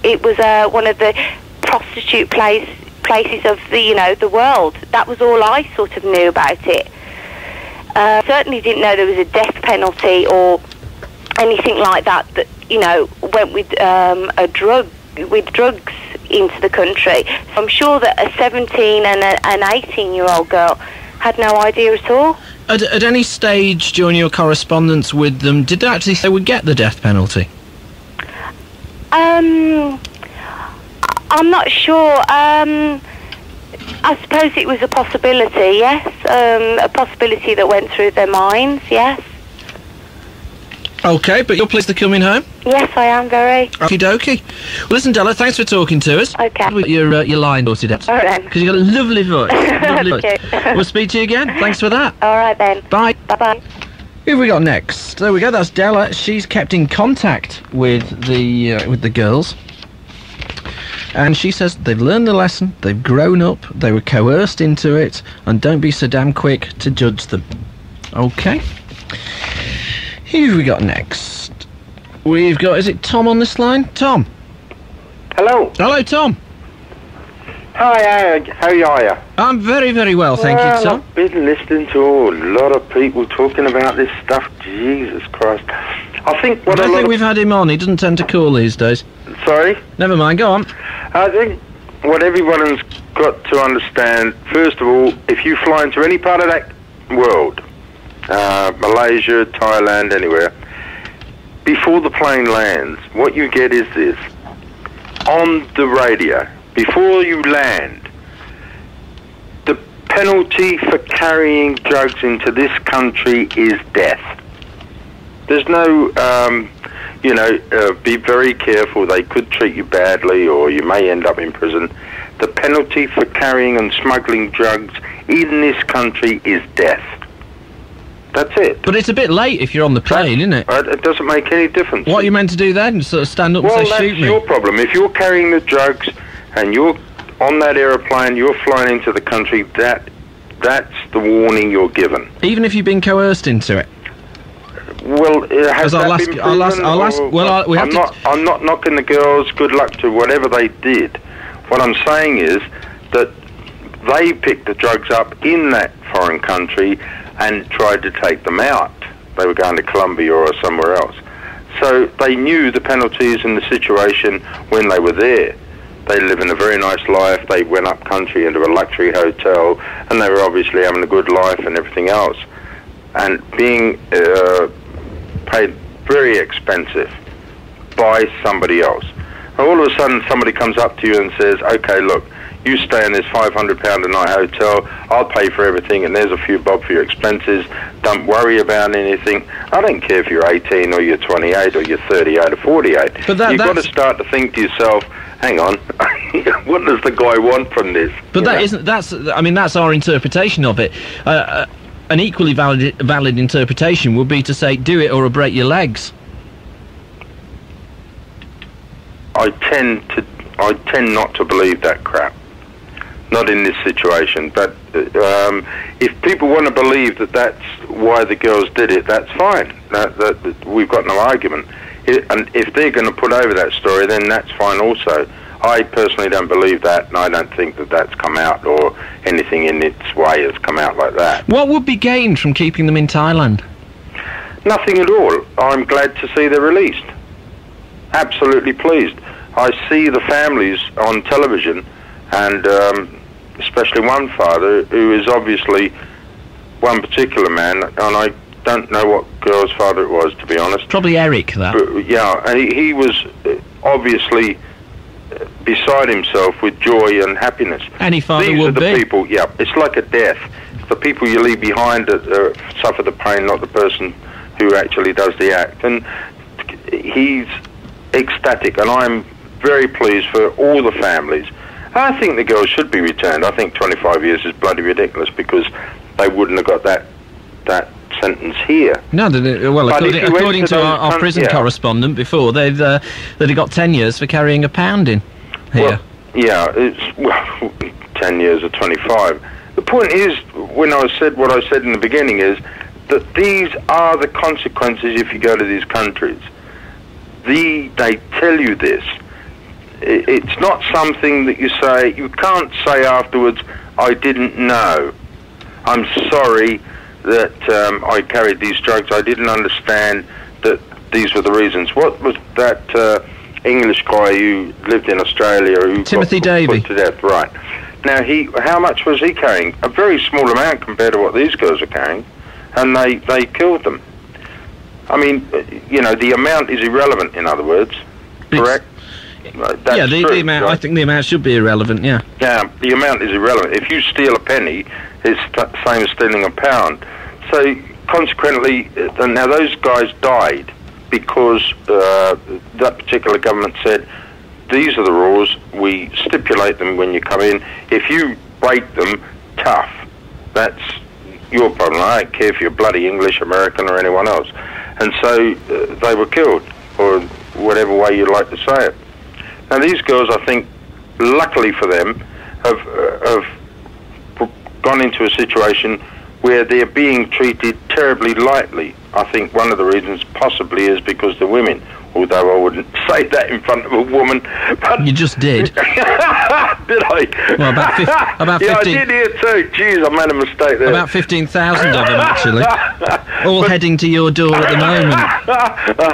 it was one of the prostitute places of the world. That was all I sort of knew about it. Certainly didn't know there was a death penalty or anything like that went with drugs into the country. So I'm sure that a 17 and an 18-year-old girl had no idea at all. At any stage during your correspondence with them, did they actually say they would get the death penalty? I'm not sure. I suppose it was a possibility, yes. A possibility that went through their minds, yes. Okay, but you're pleased they're coming home? Yes, I am, very. Okie dokie. Well, listen, Della, thanks for talking to us. Okay. With your line sorted out. All right, then. Because you've got a lovely voice. Lovely voice. We'll speak to you again. Thanks for that. All right, then. Bye. Bye-bye. Who have we got next? There we go, that's Della. She's kept in contact with the girls. And she says they've learned the lesson, they've grown up, they were coerced into it, and don't be so damn quick to judge them. Okay. Who have we got next? We've got, is it Tom on this line? Tom? Hello. Hello, Tom. Hi, how are you? I'm very, very well, thank you, Tom. I've been listening to a lot of people talking about this stuff. Jesus Christ. I think I don't think we've had him on. He doesn't tend to call these days. Sorry? Never mind, go on. I think what everyone's got to understand, first of all, if you fly into any part of that world, Malaysia, Thailand, anywhere, before the plane lands, what you get is this. On the radio, before you land, the penalty for carrying drugs into this country is death. There's no, be very careful, they could treat you badly or you may end up in prison. The penalty for carrying and smuggling drugs in this country is death. That's it. But it's a bit late if you're on the plane, isn't it? It doesn't make any difference. What are you meant to do then? Sort of stand up and say, shoot me? Well, that's your problem. If you're carrying the drugs and you're on that aeroplane, you're flying into the country, that's the warning you're given. Even if you've been coerced into it? Well, has that been proven? I'm not knocking the girls. Good luck to whatever they did. What I'm saying is that they picked the drugs up in that foreign country and tried to take them out. They were going to Colombia or somewhere else. So they knew the penalties in the situation when they were there. They live in a very nice life. They went up country into a luxury hotel, and they were obviously having a good life and everything else. And being paid very expensive by somebody else. And all of a sudden somebody comes up to you and says, okay, look, you stay in this £500 a night hotel, I'll pay for everything, and there's a few bob for your expenses, don't worry about anything. I don't care if you're 18 or you're 28 or you're 38 or 48. But you've got to start to think to yourself, hang on, what does the guy want from this? But that's our interpretation of it. An equally valid interpretation would be to say, do it or I'll break your legs. I tend not to believe that crap. Not in this situation. But if people want to believe that that's why the girls did it, that's fine. That we've got no argument. And if they're going to put over that story, then that's fine also. I personally don't believe that, and I don't think that that's come out or anything in its way has come out like that. What would be gained from keeping them in Thailand? Nothing at all. I'm glad to see they're released. Absolutely pleased. I see the families on television, and especially one father who is obviously one particular man, and I don't know what girl's father it was, to be honest. Probably Eric, that. But, yeah, and he was obviously beside himself with joy and happiness. Any father These would are the be. people, yeah, it's like a death. It's the people you leave behind that suffer the pain, not the person who actually does the act. And he's ecstatic, and I'm very pleased for all the families. I think the girls should be returned. I think 25 years is bloody ridiculous, because they wouldn't have got that sentence here. No, according to our prison correspondent before, they'd got 10 years for carrying a pound in here. Well, it's 10 years or 25. The point is, when I said what I said in the beginning, is that these are the consequences if you go to these countries. They tell you this. It's not something that you say. You can't say afterwards, I didn't know. I'm sorry that I carried these drugs. I didn't understand that these were the reasons. What was that English guy who lived in Australia who Timothy got Davey. put to death? Right. Now, how much was he carrying? A very small amount compared to what these girls are carrying, and they killed them. I mean, the amount is irrelevant, in other words. Correct? That's the true, amount. right? I think the amount should be irrelevant. Yeah. Yeah, the amount is irrelevant. If you steal a penny, it's the same as stealing a pound. So consequently, now those guys died because that particular government said, these are the rules. We stipulate them when you come in. If you break them, tough. That's your problem. I don't care if you're bloody English, American, or anyone else. And so they were killed, or whatever way you like to say it. Now these girls, I think, luckily for them, have gone into a situation where they're being treated terribly lightly. I think one of the reasons possibly is because they're women, although I wouldn't say that in front of a woman. But you just did. Did I? Well, about 15... Yeah, I did hear too. Jeez, I made a mistake there. About 15,000 of them, actually. All heading to your door at the moment.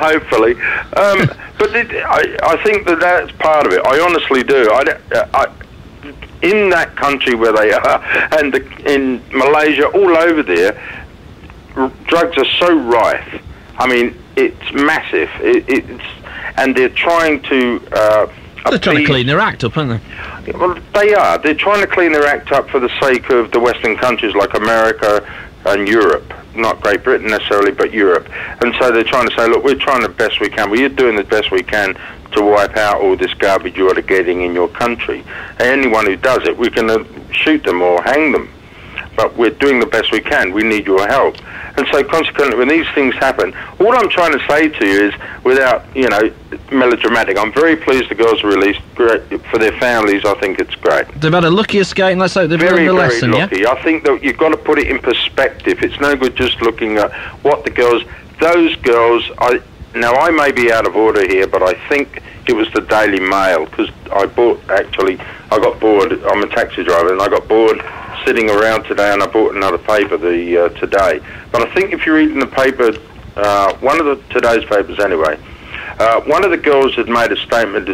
Hopefully. But I think that's part of it. I honestly do. In that country where they are, and in Malaysia, all over there, drugs are so rife. I mean, it's massive. And they're trying to... they're trying to clean their act up, aren't they? Well, they are. They're trying to clean their act up for the sake of the Western countries like America and Europe. Not Great Britain necessarily, but Europe. And so they're trying to say, look, we're trying the best we can. We're doing the best we can to wipe out all this garbage you're getting in your country. And anyone who does it, we can shoot them or hang them. But we're doing the best we can. We need your help. And so consequently, when these things happen, all I'm trying to say to you is, without, melodramatic, I'm very pleased the girls are released. Great. For their families, I think it's great. They've had a lucky escape, and let's hope they've learned the lesson, very lucky. yeah? I think that you've got to put it in perspective. It's no good just looking at what those girls, I may be out of order here, but I think it was the Daily Mail, because I got bored. I'm a taxi driver, and I got bored sitting around today, and I bought another paper today. But I think if you're reading the paper, one of today's papers anyway, one of the girls had made a statement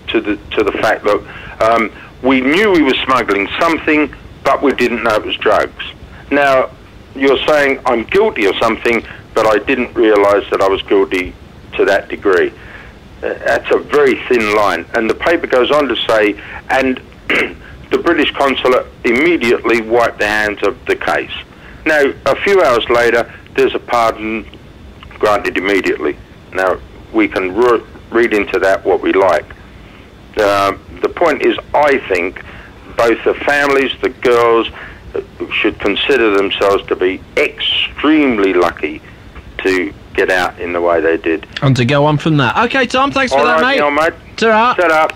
to the fact that we knew we were smuggling something, but we didn't know it was drugs. Now, you're saying I'm guilty of something, but I didn't realise that I was guilty to that degree. That's a very thin line. And the paper goes on to say, and the British consulate immediately wiped their hands of the case. Now, a few hours later, there's a pardon granted immediately. Now, we can read into that what we like. The point is, I think, both the families, the girls, should consider themselves to be extremely lucky to get out in the way they did. And to go on from that. Okay, Tom, thanks for that, mate. All right, mate. Ta-ra. Shut up.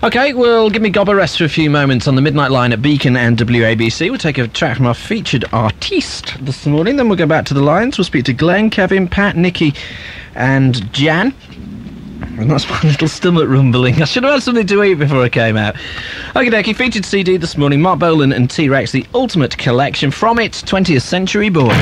OK, we'll give me Gob a rest for a few moments on the Midnight Line at Beacon and WABC. We'll take a track from our featured artiste this morning, then we'll go back to the lines. We'll speak to Glenn, Kevin, Pat, Nikki and Jan. And that's my little stomach rumbling. I should have had something to eat before I came out. Okie dokie, featured CD this morning, Mark Bolan and T-Rex, The Ultimate Collection from its 20th Century Boy.